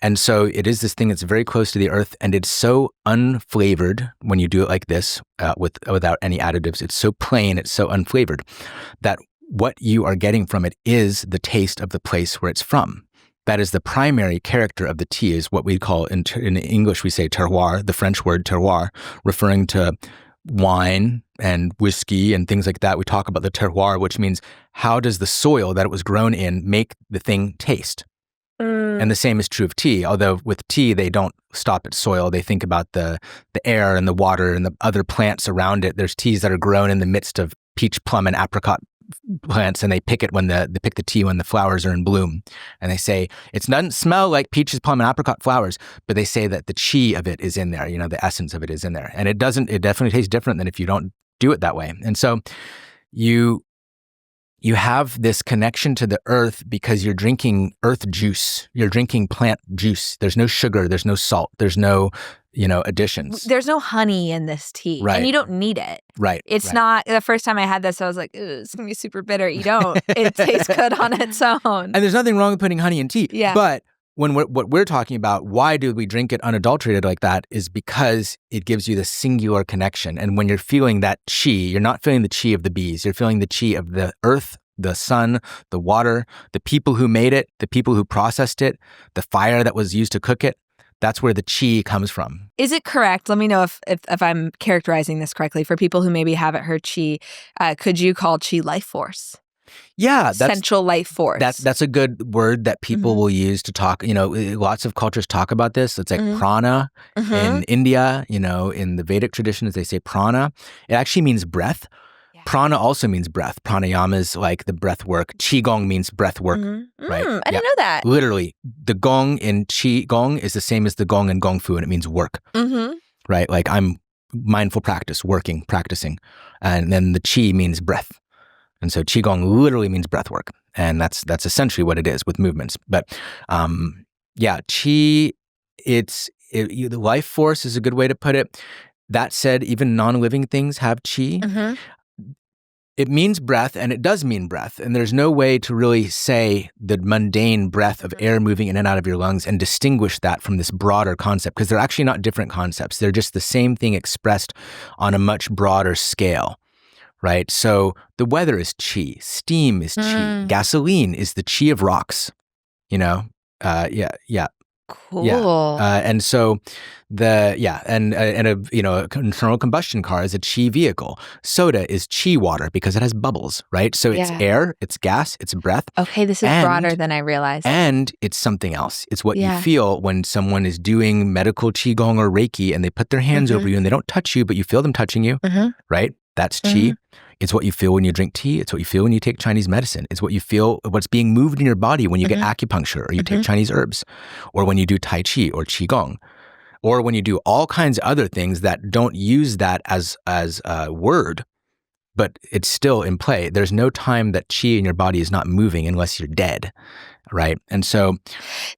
And so it is this thing that's very close to the earth, and it's so unflavored when you do it like this, without any additives. It's so plain, it's so unflavored, that what you are getting from it is the taste of the place where it's from. That is the primary character of the tea, is what we call, in English we say terroir, the French word terroir, referring to wine and whiskey and things like that. We talk about the terroir, which means how does the soil that it was grown in make the thing taste? And the same is true of tea, although with tea, they don't stop at soil. They think about the air and the water and the other plants around it. There's teas that are grown in the midst of peach, plum, and apricot plants, and they pick the tea when the flowers are in bloom. And they say it doesn't smell like peaches, plum, and apricot flowers, but they say that the chi of it is in there. The essence of it is in there, and it definitely tastes different than if you don't do it that way. And so you have this connection to the earth because you're drinking earth juice. You're drinking plant juice. There's no sugar. There's no salt. There's no additions. There's no honey in this tea. Right. And you don't need it. Right. It's not, the first time I had this, I was like, it's going to be super bitter. You don't. It tastes good on its own. And there's nothing wrong with putting honey in tea. Yeah. But what we're talking about, why do we drink it unadulterated like that, is because it gives you the singular connection. And when you're feeling that chi, you're not feeling the chi of the bees. You're feeling the chi of the earth, the sun, the water, the people who made it, the people who processed it, the fire that was used to cook it. That's where the chi comes from. Is it correct? Let me know if I'm characterizing this correctly. For people who maybe haven't heard chi, could you call chi life force? Yeah, central life force. That's a good word that people will use to talk. Lots of cultures talk about this. It's like prana in India. In the Vedic traditions, they say prana. It actually means breath. Yeah. Prana also means breath. Pranayama is like the breath work. Qigong means breath work. Right? I didn't know that. Literally, the gong in Qigong is the same as the gong in Gong Fu, and it means work. Right? Like I'm mindful practice, working, practicing. And then the Qi means breath. And so Qigong literally means breath work. And that's essentially what it is with movements. But Yeah, qi, the life force is a good way to put it. That said, even non-living things have qi. Mm-hmm. It means breath, and it does mean breath. And there's no way to really say the mundane breath of air moving in and out of your lungs and distinguish that from this broader concept, because they're actually not different concepts. They're just the same thing expressed on a much broader scale, right? So the weather is qi, steam is qi, gasoline is the qi of rocks, you know? Yeah. Cool. Yeah, and so and a internal combustion car is a qi vehicle. Soda is qi water because it has bubbles, right? So it's air, it's gas, it's breath. Okay, this is broader than I realized. And it's something else. It's what you feel when someone is doing medical qigong or reiki and they put their hands over you and they don't touch you, but you feel them touching you, right? That's qi. It's what you feel when you drink tea. It's what you feel when you take Chinese medicine. It's what you feel, what's being moved in your body when you get acupuncture or you take Chinese herbs, or when you do Tai Chi or Qigong, or when you do all kinds of other things that don't use that as a word, but it's still in play. There's no time that qi in your body is not moving unless you're dead, right? And so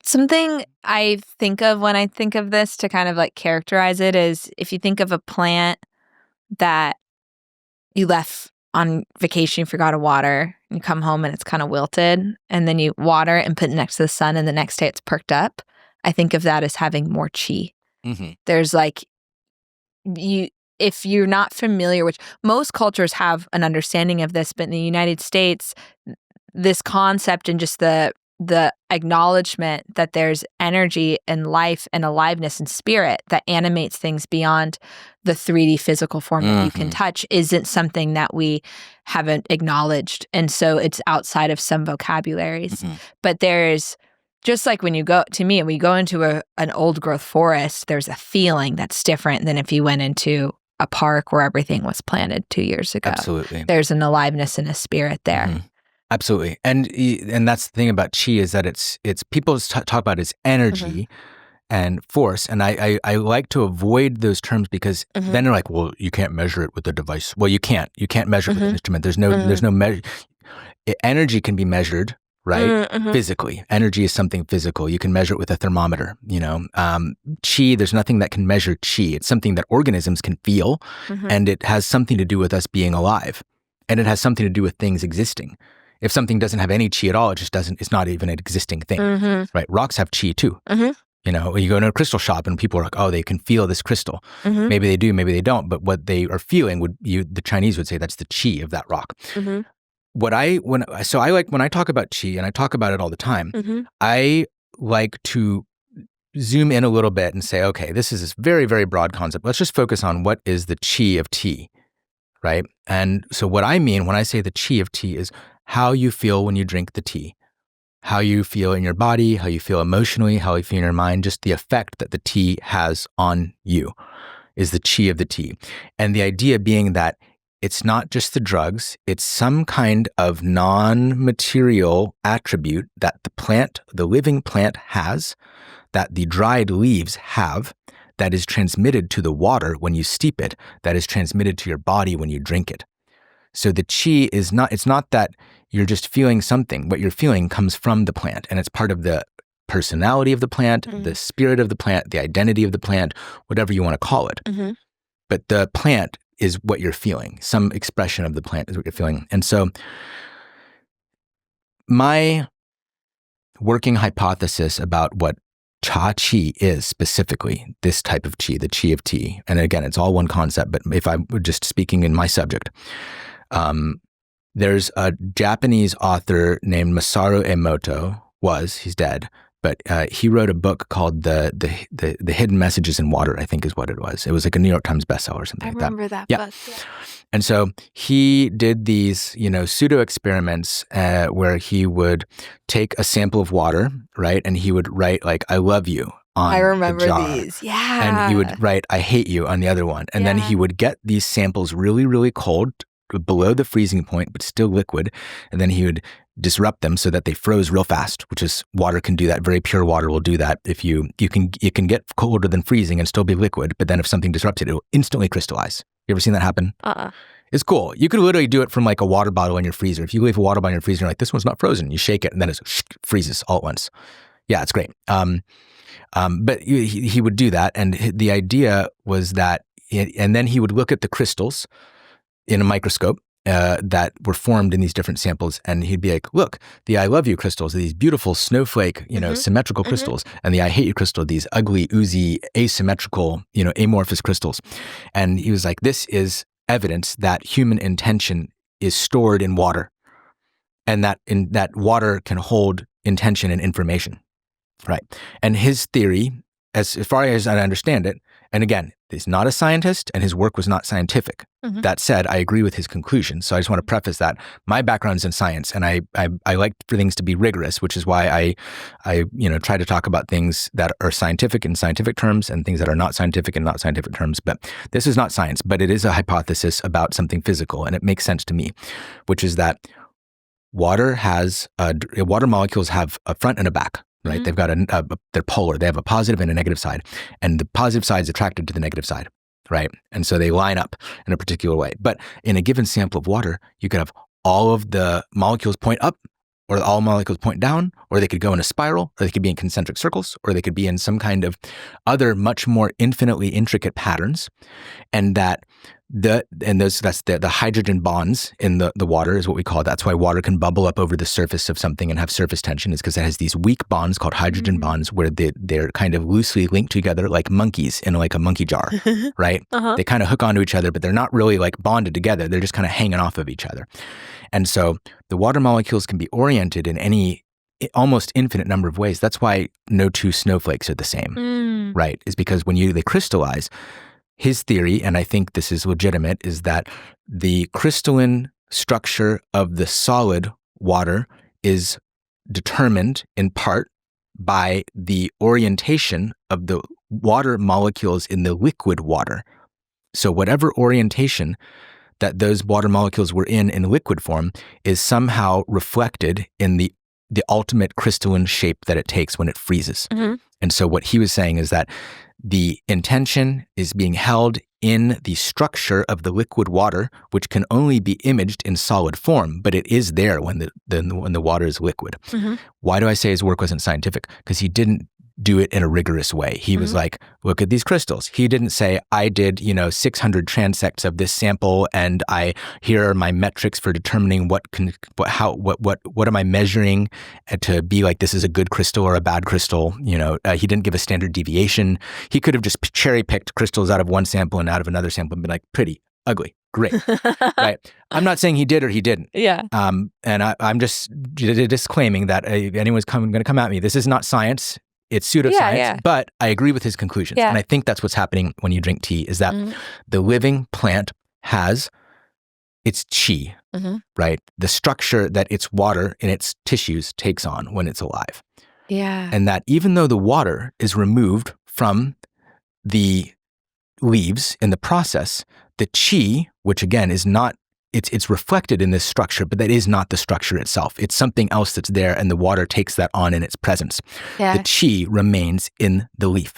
something I think of when I think of this to kind of like characterize it is if you think of a plant that you left on vacation, you forgot to water, and you come home and it's kind of wilted, and then you water it and put it next to the sun, and the next day it's perked up. I think of that as having more qi. There's like, if you're not familiar, which most cultures have an understanding of this, but in the United States, this concept and just the acknowledgement that there's energy and life and aliveness and spirit that animates things beyond the 3D physical form that you can touch isn't something that we haven't acknowledged. And so it's outside of some vocabularies. But there's, just like when you go, to me, when you go into an old growth forest, there's a feeling that's different than if you went into a park where everything was planted 2 years ago. Absolutely. There's an aliveness and a spirit there. Absolutely. And that's the thing about qi is that it's people talk about its energy and force. And I like to avoid those terms because then they're like, well, you can't measure it with a device. Well, you can't measure it with an instrument. There's no measure. Energy can be measured, right? Physically. Energy is something physical. You can measure it with a thermometer, Qi, there's nothing that can measure qi. It's something that organisms can feel, and it has something to do with us being alive. And it has something to do with things existing. If something doesn't have any qi at all, it's not even an existing thing, right? Rocks have qi too. You go into a crystal shop and people are like, oh, they can feel this crystal. Maybe they do, maybe they don't. But what they are feeling the Chinese would say that's the qi of that rock. When I talk about qi, and I talk about it all the time, I like to zoom in a little bit and say, okay, this is this very, very broad concept. Let's just focus on what is the qi of tea, right? And so what I mean when I say the qi of tea is how you feel when you drink the tea, how you feel in your body, how you feel emotionally, how you feel in your mind, just the effect that the tea has on you is the qi of the tea. And the idea being that it's not just the drugs, it's some kind of non-material attribute that the living plant has, that the dried leaves have, that is transmitted to the water when you steep it, that is transmitted to your body when you drink it. So the qi it's not that you're just feeling something. What you're feeling comes from the plant, and it's part of the personality of the plant, the spirit of the plant, the identity of the plant, whatever you want to call it. But the plant is what you're feeling. Some expression of the plant is what you're feeling. And so my working hypothesis about what Cha Qi is specifically, this type of qi, the qi of tea, and again, it's all one concept, but if I'm just speaking in my subject, there's a Japanese author named Masaru Emoto, he's dead, but he wrote a book called the Hidden Messages in Water, I think is what it was. It was like a New York Times bestseller or something like that. I remember that book. Yeah. And so he did these, pseudo experiments where he would take a sample of water, right? And he would write like, I love you on I remember the jar. these. Yeah. And he would write, I hate you on the other one. And then he would get these samples really, really cold, below the freezing point, but still liquid. And then he would disrupt them so that they froze real fast, which is water can do that. Very pure water will do that. If you can get colder than freezing and still be liquid, but then if something disrupts it, it will instantly crystallize. You ever seen that happen? It's cool. You could literally do it from like a water bottle in your freezer. If you leave a water bottle in your freezer, you're like, this one's not frozen. You shake it and then it freezes all at once. Yeah, it's great. But he would do that, and the idea was that, and then he would look at the crystals in a microscope that were formed in these different samples, and he'd be like, "Look, the I love you crystals are these beautiful snowflake, symmetrical crystals, and the I hate you crystal, these ugly, oozy, asymmetrical, amorphous crystals." And he was like, "This is evidence that human intention is stored in water, and that water can hold intention and information." Right. And his theory, as far as I understand it, and again, he's not a scientist and his work was not scientific. That said, I agree with his conclusions. So I just want to preface that. My background's in science, and I like for things to be rigorous, which is why I try to talk about things that are scientific in scientific terms and things that are not scientific in not scientific terms. But this is not science, but it is a hypothesis about something physical, and it makes sense to me, which is that water molecules have a front and a back. Right, they've got they're polar. They have a positive and a negative side, and the positive side is attracted to the negative side, right? And so they line up in a particular way. But in a given sample of water, you could have all of the molecules point up, or all molecules point down, or they could go in a spiral, or they could be in concentric circles, or they could be in some kind of other much more infinitely intricate patterns, and that's the hydrogen bonds in the water is what we call it. That's why water can bubble up over the surface of something and have surface tension, is because it has these weak bonds called hydrogen bonds where they're kind of loosely linked together like monkeys in like a monkey jar, right? They kind of hook onto each other, but they're not really like bonded together. They're just kind of hanging off of each other. And so the water molecules can be oriented in any almost infinite number of ways. That's why no two snowflakes are the same, right? Is because when they crystallize, his theory, and I think this is legitimate, is that the crystalline structure of the solid water is determined in part by the orientation of the water molecules in the liquid water. So whatever orientation that those water molecules were in liquid form is somehow reflected in the ultimate crystalline shape that it takes when it freezes. And so what he was saying is that the intention is being held in the structure of the liquid water, which can only be imaged in solid form, but it is there when the water is liquid. Why do I say his work wasn't scientific? Because he didn't do it in a rigorous way. He was like, look at these crystals. He didn't say, I did, 600 transects of this sample, and here are my metrics for determining what am I measuring to be like, this is a good crystal or a bad crystal. He didn't give a standard deviation. He could have just cherry picked crystals out of one sample and out of another sample and been like, pretty, ugly, great, right? I'm not saying he did or he didn't. Yeah. And I'm just disclaiming that if anyone's going to come at me, this is not science. It's pseudoscience, but I agree with his conclusions. And I think that's what's happening when you drink tea, is that the living plant has its chi, right? The structure that its water in its tissues takes on when it's alive. Yeah. And that even though the water is removed from the leaves in the process, the chi, which again is not, it's reflected in this structure, but that is not the structure itself. It's something else that's there, and the water takes that on in its presence. Yeah. The chi remains in the leaf.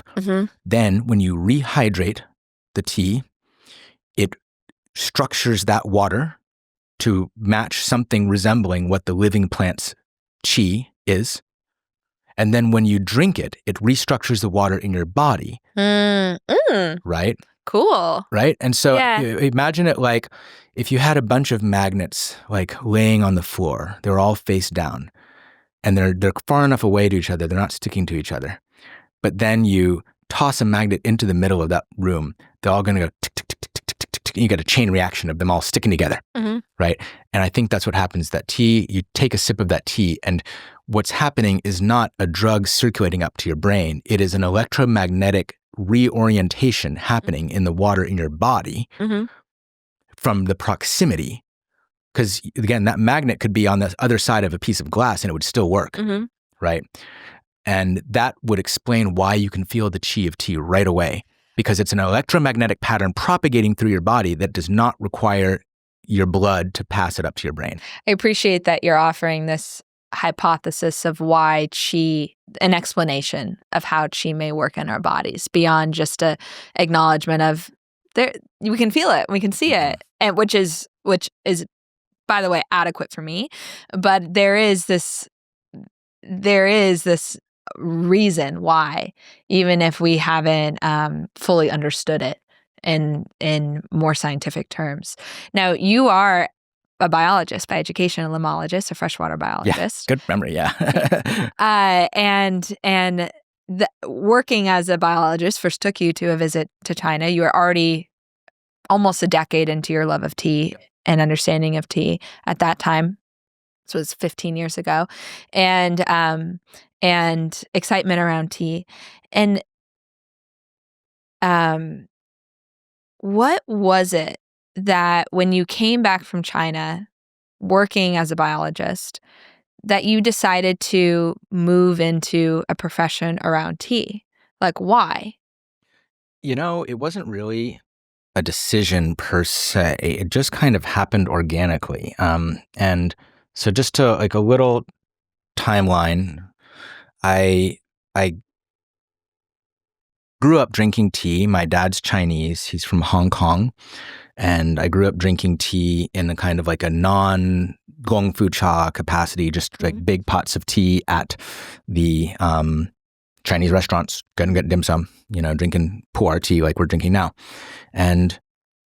Then when you rehydrate the tea, it structures that water to match something resembling what the living plant's chi is. And then when you drink it, it restructures the water in your body, right? Cool. Right? And so imagine it like if you had a bunch of magnets like laying on the floor, they're all face down, and they're far enough away to each other, they're not sticking to each other. But then you toss a magnet into the middle of that room, they're all going to go tick, tick, tick, tick, tick, tick, tick. You get a chain reaction of them all sticking together, right? And I think that's what happens. That tea, you take a sip of that tea, and what's happening is not a drug circulating up to your brain. It is an electromagnetic reorientation happening in the water in your body from the proximity. Because again, that magnet could be on the other side of a piece of glass and it would still work, right? And that would explain why you can feel the chi of tea right away, because it's an electromagnetic pattern propagating through your body that does not require your blood to pass it up to your brain. I appreciate that you're offering this hypothesis of why chi, an explanation of how chi may work in our bodies beyond just a acknowledgement of there. We can feel it, we can see it, and which is, by the way, adequate for me. But there is this reason why, even if we haven't fully understood it in more scientific terms. Now, you are a biologist by education, a limologist, a freshwater biologist. Good memory, yeah. And working as a biologist first took you to a visit to China. You were already almost a decade into your love of tea and understanding of tea at that time. This was 15 years ago, and excitement around tea. And what was it that when you came back from China, working as a biologist, that you decided to move into a profession around tea? Like, why? It wasn't really a decision per se. It just kind of happened organically. And so just to like a little timeline, I grew up drinking tea. My dad's Chinese. He's from Hong Kong. And I grew up drinking tea in a kind of like a non-Gong Fu Cha capacity, just like big pots of tea at the Chinese restaurants, going to get dim sum, drinking pu'er tea like we're drinking now. And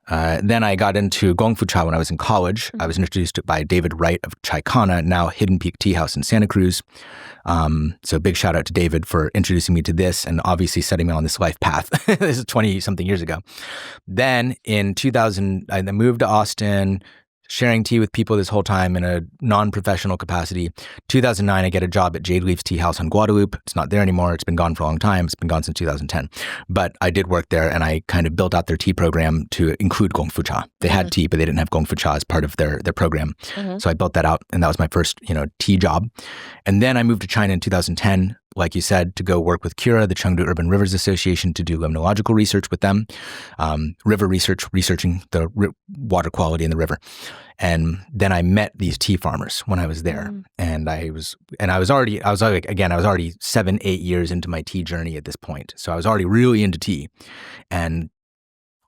then I got into Gong Fu Cha when I was in college. I was introduced to it by David Wright of Chaikana, now Hidden Peak Tea House in Santa Cruz. So big shout out to David for introducing me to this and obviously setting me on this life path. This is 20-something years ago. Then in 2000, I moved to Austin, sharing tea with people this whole time in a non-professional capacity. 2009, I get a job at Jade Leaf's Tea House on Guadalupe. It's not there anymore. It's been gone for a long time. It's been gone since 2010. But I did work there, and I kind of built out their tea program to include Gong Fu Cha. They had tea, but they didn't have Gong Fu Cha as part of their program. So I built that out, and that was my first, tea job. And then I moved to China in 2010, like you said, to go work with CURA, the Chengdu Urban Rivers Association, to do limnological research with them, river research, researching the water quality in the river. And then I met these tea farmers when I was there. And I was already 7-8 years into my tea journey at this point. So I was already really into tea. And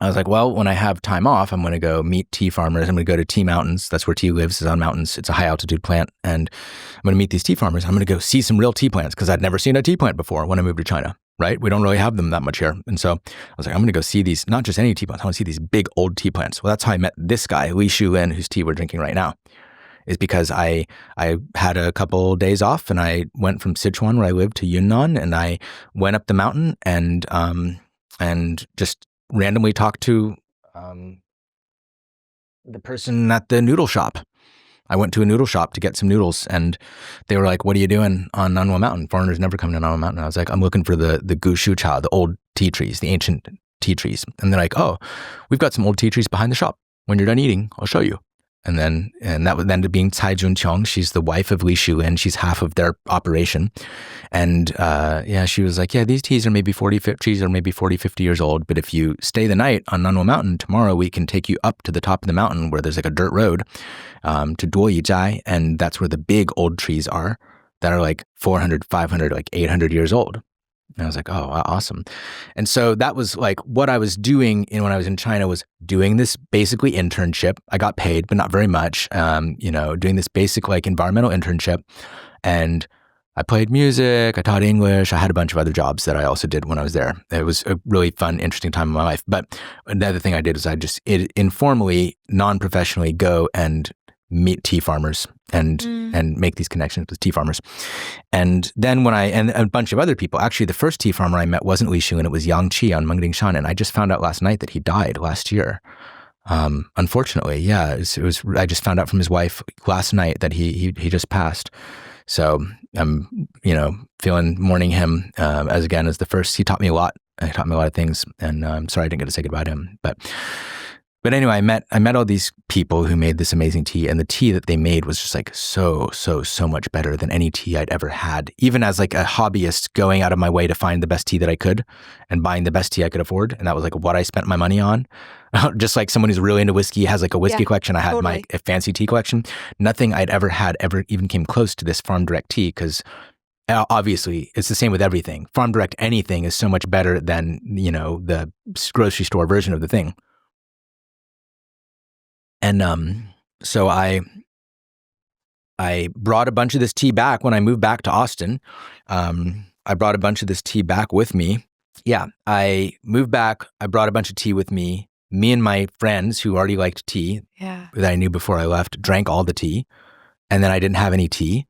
I was like, well, when I have time off, I'm going to go meet tea farmers. I'm going to go to Tea Mountains. That's where tea lives, is on mountains. It's a high altitude plant. And I'm going to meet these tea farmers. I'm going to go see some real tea plants because I'd never seen a tea plant before when I moved to China, right? We don't really have them that much here. And so I was like, I'm going to go see these, not just any tea plants. I want to see these big old tea plants. Well, that's how I met this guy, Li Shulin, whose tea we're drinking right now, is because I had a couple days off and I went from Sichuan, where I lived, to Yunnan, and I went up the mountain and just randomly talked to the person at the noodle shop. I went to a noodle shop to get some noodles, and they were like, what are you doing on Nanhua Mountain? Foreigners never come to Nanhua Mountain. I was like, I'm looking for the Gu Shu Cha, the old tea trees, the ancient tea trees. And they're like, oh, we've got some old tea trees behind the shop. When you're done eating, I'll show you. And that would end up being Cai Junqiong. She's the wife of Li Shulin. She's half of their operation. And she was like, these teas are maybe 40, 50 years old. But if you stay the night on Nanhua Mountain, tomorrow we can take you up to the top of the mountain where there's like a dirt road to Duoyi Zhai. And that's where the big old trees are that are like 400, 500, like 800 years old. And I was like, oh, awesome. And so that was like what I was doing when I was in China, was doing this basically internship. I got paid, but not very much, doing this basic like environmental internship. And I played music, I taught English, I had a bunch of other jobs that I also did when I was there. It was a really fun, interesting time in my life. But another thing I did is I just informally, non-professionally go and meet tea farmers and make these connections with tea farmers. And then and a bunch of other people, actually the first tea farmer I met wasn't Li Shulin, it was Yang Qi on Mengdingshan. And I just found out last night that he died last year. Unfortunately, it was, I just found out from his wife last night that he just passed. So I'm, mourning him, as the first. He taught me a lot. He taught me a lot of things, and I'm sorry I didn't get to say goodbye to him. But anyway, I met all these people who made this amazing tea, and the tea that they made was just like so much better than any tea I'd ever had. Even as like a hobbyist, going out of my way to find the best tea that I could and buying the best tea I could afford, and that was like what I spent my money on. Just like someone who's really into whiskey has like a whiskey collection, I had my fancy tea collection. Nothing I'd ever had ever even came close to this farm direct tea, because obviously it's the same with everything. Farm direct anything is so much better than the grocery store version of the thing. And so I brought a bunch of this tea back when I moved back to Austin. I brought a bunch of this tea back with me. Yeah, I moved back. I brought a bunch of tea with me. Me and my friends who already liked tea that I knew before I left drank all the tea. And then I didn't have any tea.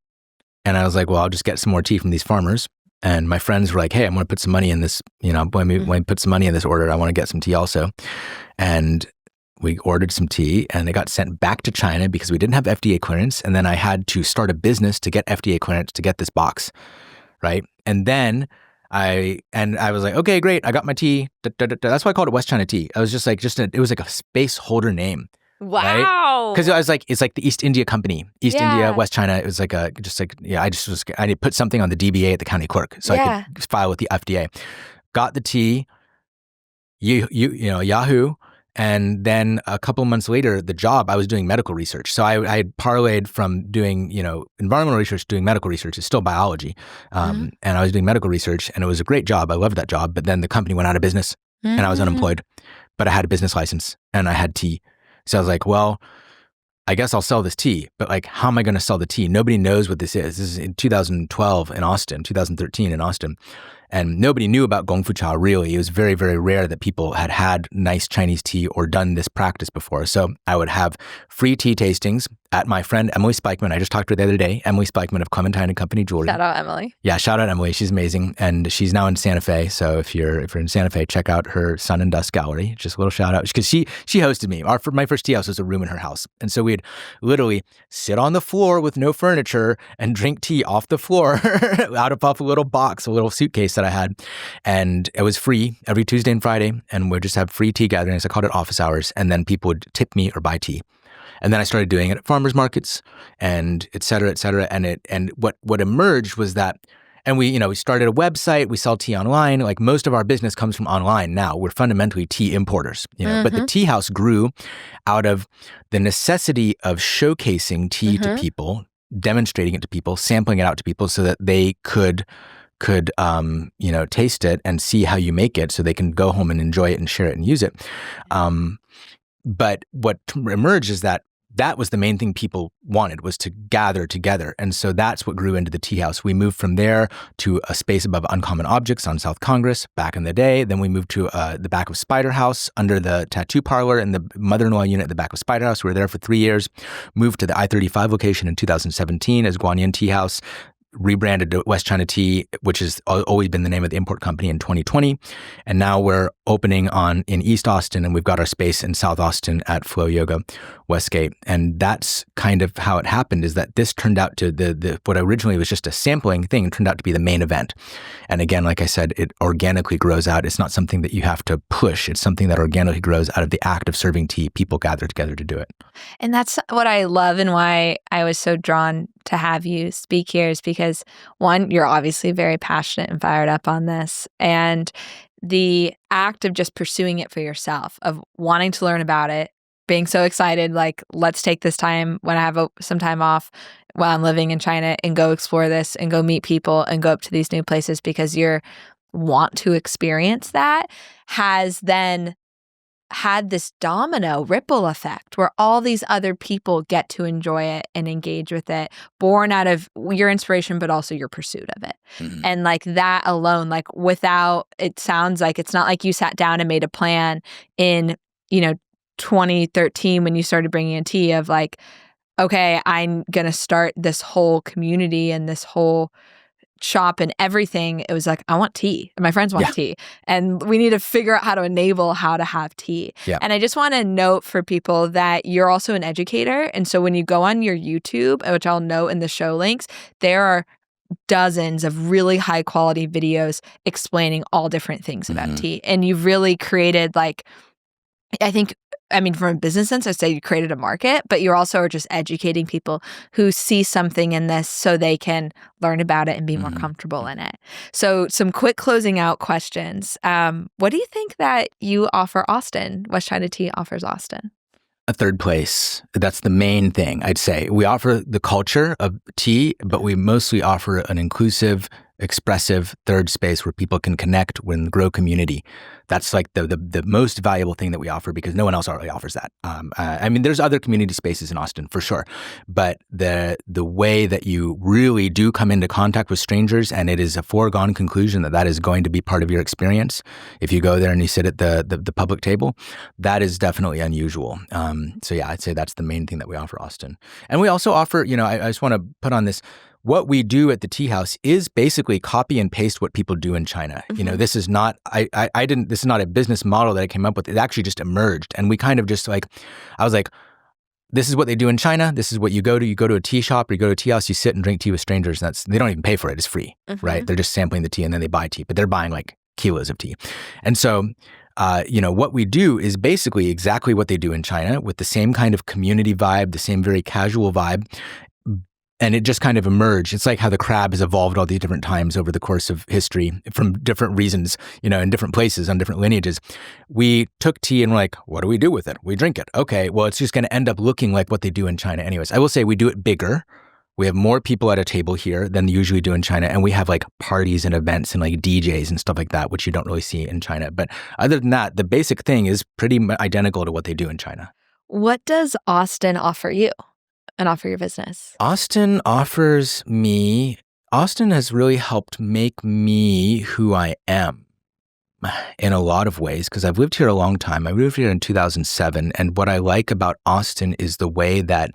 And I was like, well, I'll just get some more tea from these farmers. And my friends were like, hey, I'm going to put some money in this, when we put some money in this order, I want to get some tea also. And we ordered some tea and it got sent back to China because we didn't have FDA clearance. And then I had to start a business to get FDA clearance to get this box, right? And then I was like, okay, great. I got my tea. That's why I called it West China tea. I was just like, it was like a space holder name. Wow. Because I was like, it's like the East India Company, India, West China. It was like I need to put something on the DBA at the county clerk so I could file with the FDA. Got the tea, Yahoo. And then a couple of months later, the job, I was doing medical research. So I had parlayed from doing, environmental research to doing medical research. It's still biology. And I was doing medical research and it was a great job. I loved that job. But then the company went out of business and I was unemployed. But I had a business license and I had tea. So I was like, well, I guess I'll sell this tea. But like, how am I going to sell the tea? Nobody knows what this is. This is in 2012 in Austin, 2013 in Austin. And nobody knew about Gong Fu Cha, really. It was very, very rare that people had nice Chinese tea or done this practice before. So I would have free tea tastings at my friend Emily Spikeman. I just talked to her the other day. Emily Spikeman of Clementine and Company Jewelry. Shout out Emily. Yeah, shout out Emily. She's amazing. And she's now in Santa Fe. So if you're in Santa Fe, check out her Sun and Dust Gallery. Just a little shout out. Because she hosted me. My first tea house was a room in her house. And so we'd literally sit on the floor with no furniture and drink tea off the floor out of a little box, a little suitcase that I had. And it was free every Tuesday and Friday. And we'd just have free tea gatherings. I called it office hours. And then people would tip me or buy tea. And then I started doing it at farmers markets and et cetera, et cetera. And what emerged was that, and we started a website, we sell tea online. Like most of our business comes from online now. We're fundamentally tea importers, but the tea house grew out of the necessity of showcasing tea to people, demonstrating it to people, sampling it out to people so that they could taste it and see how you make it so they can go home and enjoy it and share it and use it. But what emerged is that was the main thing people wanted, was to gather together. And so that's what grew into the tea house. We moved from there to a space above Uncommon Objects on South Congress back in the day. Then we moved to the back of Spider House under the tattoo parlor and the mother-in-law unit at the back of Spider House. We were there for 3 years. Moved to the I-35 location in 2017 as Guanyin Tea House. Rebranded to West China Tea, which has always been the name of the import company, in 2020. And now we're opening in East Austin, and we've got our space in South Austin at Flow Yoga Westgate. And that's kind of how it happened, is that this turned out to what originally was just a sampling thing turned out to be the main event. And again, like I said, it organically grows out. It's not something that you have to push. It's something that organically grows out of the act of serving tea. People gather together to do it. And that's what I love and why I was so drawn to have you speak here, is because, one, you're obviously very passionate and fired up on this. And the act of just pursuing it for yourself, of wanting to learn about it, being so excited, like, let's take this time when I have some time off while I'm living in China and go explore this and go meet people and go up to these new places because you want to experience that, has then had this domino ripple effect where all these other people get to enjoy it and engage with it, born out of your inspiration, but also your pursuit of it. And like that alone, like without, it sounds like it's not like you sat down and made a plan in, 2013 when you started bringing in tea of like, okay, I'm going to start this whole community and this whole shop and everything. It was like, I want tea. And my friends want tea. And we need to figure out how to enable how to have tea. Yeah. And I just want to note for people that you're also an educator. And so when you go on your YouTube, which I'll note in the show links, there are dozens of really high quality videos explaining all different things about tea. And you've really created from a business sense, I'd say you created a market, but you also are just educating people who see something in this so they can learn about it and be more comfortable in it. So some quick closing out questions. What do you think that you offer Austin, West China Tea offers Austin? A third place. That's the main thing, I'd say. We offer the culture of tea, but we mostly offer an inclusive expressive third space where people can connect and grow community. That's like the most valuable thing that we offer because no one else really offers that. I mean, there's other community spaces in Austin for sure, but the way that you really do come into contact with strangers, and it is a foregone conclusion that is going to be part of your experience if you go there and you sit at the public table, that is definitely unusual. So yeah, I'd say that's the main thing that we offer Austin. And we also offer, I just want to put on this, what we do at the tea house is basically copy and paste what people do in China. Mm-hmm. This is not, this is not a business model that I came up with. It actually just emerged. And we kind of just I was like, this is what they do in China. This is what you go to a tea shop or you go to a tea house, you sit and drink tea with strangers. And they don't even pay for it. It's free, right? They're just sampling the tea and then they buy tea, but they're buying like kilos of tea. And so, what we do is basically exactly what they do in China with the same kind of community vibe, the same very casual vibe. And it just kind of emerged. It's like how the crab has evolved all these different times over the course of history from different reasons, in different places, on different lineages. We took tea and we're like, what do we do with it? We drink it. Okay, well, it's just going to end up looking like what they do in China anyways. I will say we do it bigger. We have more people at a table here than they usually do in China. And we have like parties and events and like DJs and stuff like that, which you don't really see in China. But other than that, the basic thing is pretty identical to what they do in China. What does Austin offer you and offer your business? Austin has really helped make me who I am in a lot of ways because I've lived here a long time. I moved here in 2007. And what I like about Austin is the way that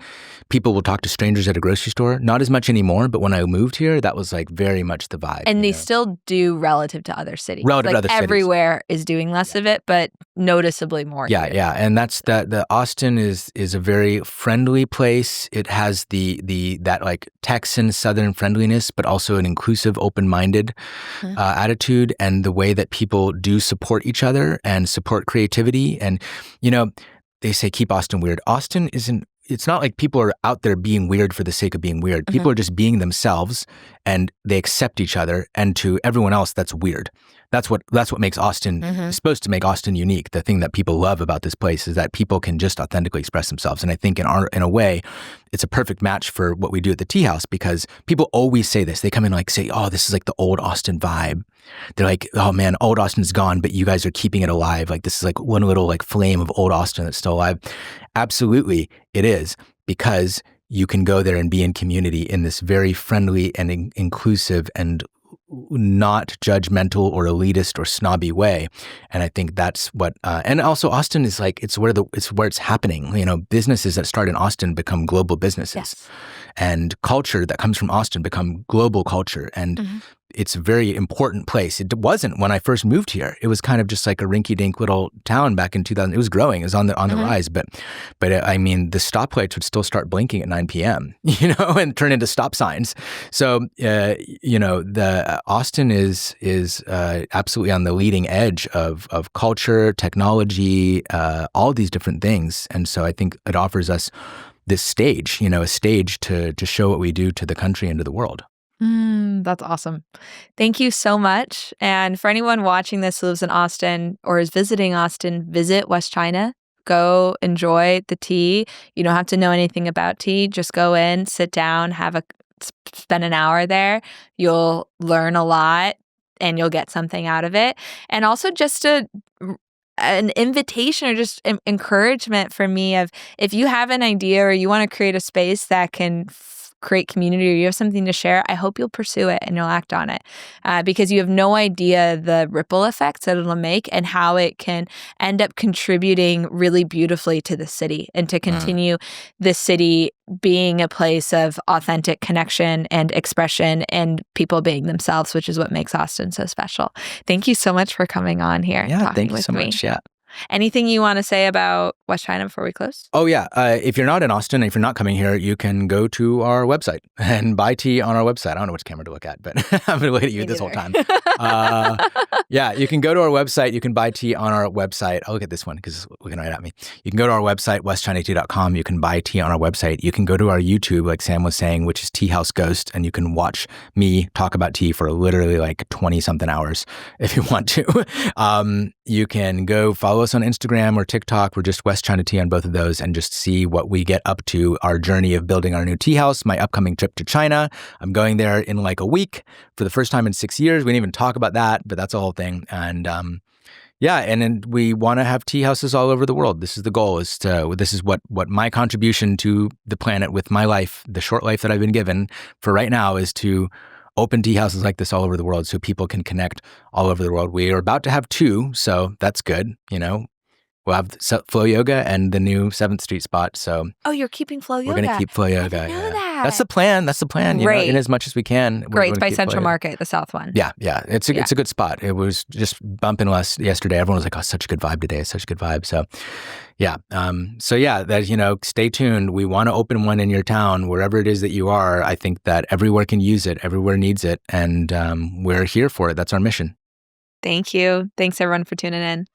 people will talk to strangers at a grocery store. Not as much anymore, but when I moved here, that was like very much the vibe. And they still do relative to other cities. Relative to other cities. Everywhere is doing less of it, but noticeably more. Yeah, here. yeah. And that's the Austin is a very friendly place. It has that like Texan Southern friendliness, but also an inclusive, open-minded attitude, and the way that people do support each other and support creativity. And, they say keep Austin weird. Austin it's not like people are out there being weird for the sake of being weird. People are just being themselves and they accept each other. And to everyone else, that's weird. That's what makes Austin, supposed to make Austin unique. The thing that people love about this place is that people can just authentically express themselves. And I think in a way, it's a perfect match for what we do at the tea house because people always say this. They come in and say, oh, this is like the old Austin vibe. They're like, oh man, old Austin's gone, but you guys are keeping it alive. Like this is like one little like flame of old Austin that's still alive. Absolutely, it is because you can go there and be in community in this very friendly and inclusive and not judgmental or elitist or snobby way. And I think that's what, and also Austin is like, it's where it's happening. Businesses that start in Austin become global businesses. Yes. And culture that comes from Austin become global culture. And it's a very important place. It wasn't when I first moved here. It was kind of just like a rinky-dink little town back in 2000. It was growing. It was on the rise. But I mean, the stoplights would still start blinking at 9 p.m., and turn into stop signs. So, the Austin is absolutely on the leading edge of culture, technology, all these different things. And so I think it offers us this stage, a stage to show what we do to the country and to the world. That's awesome. Thank you so much. And for anyone watching this who lives in Austin or is visiting Austin, visit West China. Go enjoy the tea. You don't have to know anything about tea. Just go in, sit down, spend an hour there. You'll learn a lot and you'll get something out of it. And also just an invitation or just encouragement for me of if you have an idea or you want to create a space that can create community or you have something to share, I hope you'll pursue it and you'll act on it because you have no idea the ripple effects that it'll make and how it can end up contributing really beautifully to the city and to continue the city being a place of authentic connection and expression and people being themselves, which is what makes Austin so special. Thank you so much for coming on here. Yeah, thank you so much. Yeah. Anything you want to say about West China before we close? Oh, yeah. If you're not in Austin, if you're not coming here, you can go to our website and buy tea on our website. I don't know which camera to look at, but I'm going to look at you this whole time. Yeah, you can go to our website. You can buy tea on our website. I'll look at this one because it's looking right at me. You can go to our website, westchinatea.com. You can buy tea on our website. You can go to our YouTube, like Sam was saying, which is Tea House Ghost, and you can watch me talk about tea for literally like 20-something hours if you want to. You can go follow us us on Instagram or TikTok. We're just West China Tea on both of those, and just see what we get up to, our journey of building our new tea house, my upcoming trip to China. I'm going there in like a week for the first time in 6 years. We didn't even talk about that, but that's a whole thing. And yeah, and then we want to have tea houses all over the world. This is the goal. This is what my contribution to the planet with my life, the short life that I've been given for right now, is to open tea houses like this all over the world so people can connect all over the world. We are about to have 2, so that's good. We'll have Flow Yoga and the new 7th Street spot. So you're keeping Flow Yoga. We're going to keep Flow Yoga. I didn't know that. That's the plan. Great. In as much as we can. Great, by Central Market, the south one. Yeah. It's a good spot. It was just bumping us yesterday. Everyone was like, "Oh, such a good vibe today. Such a good vibe." So, yeah. Stay tuned. We want to open one in your town, wherever it is that you are. I think that everywhere can use it. Everywhere needs it, and we're here for it. That's our mission. Thank you. Thanks everyone for tuning in.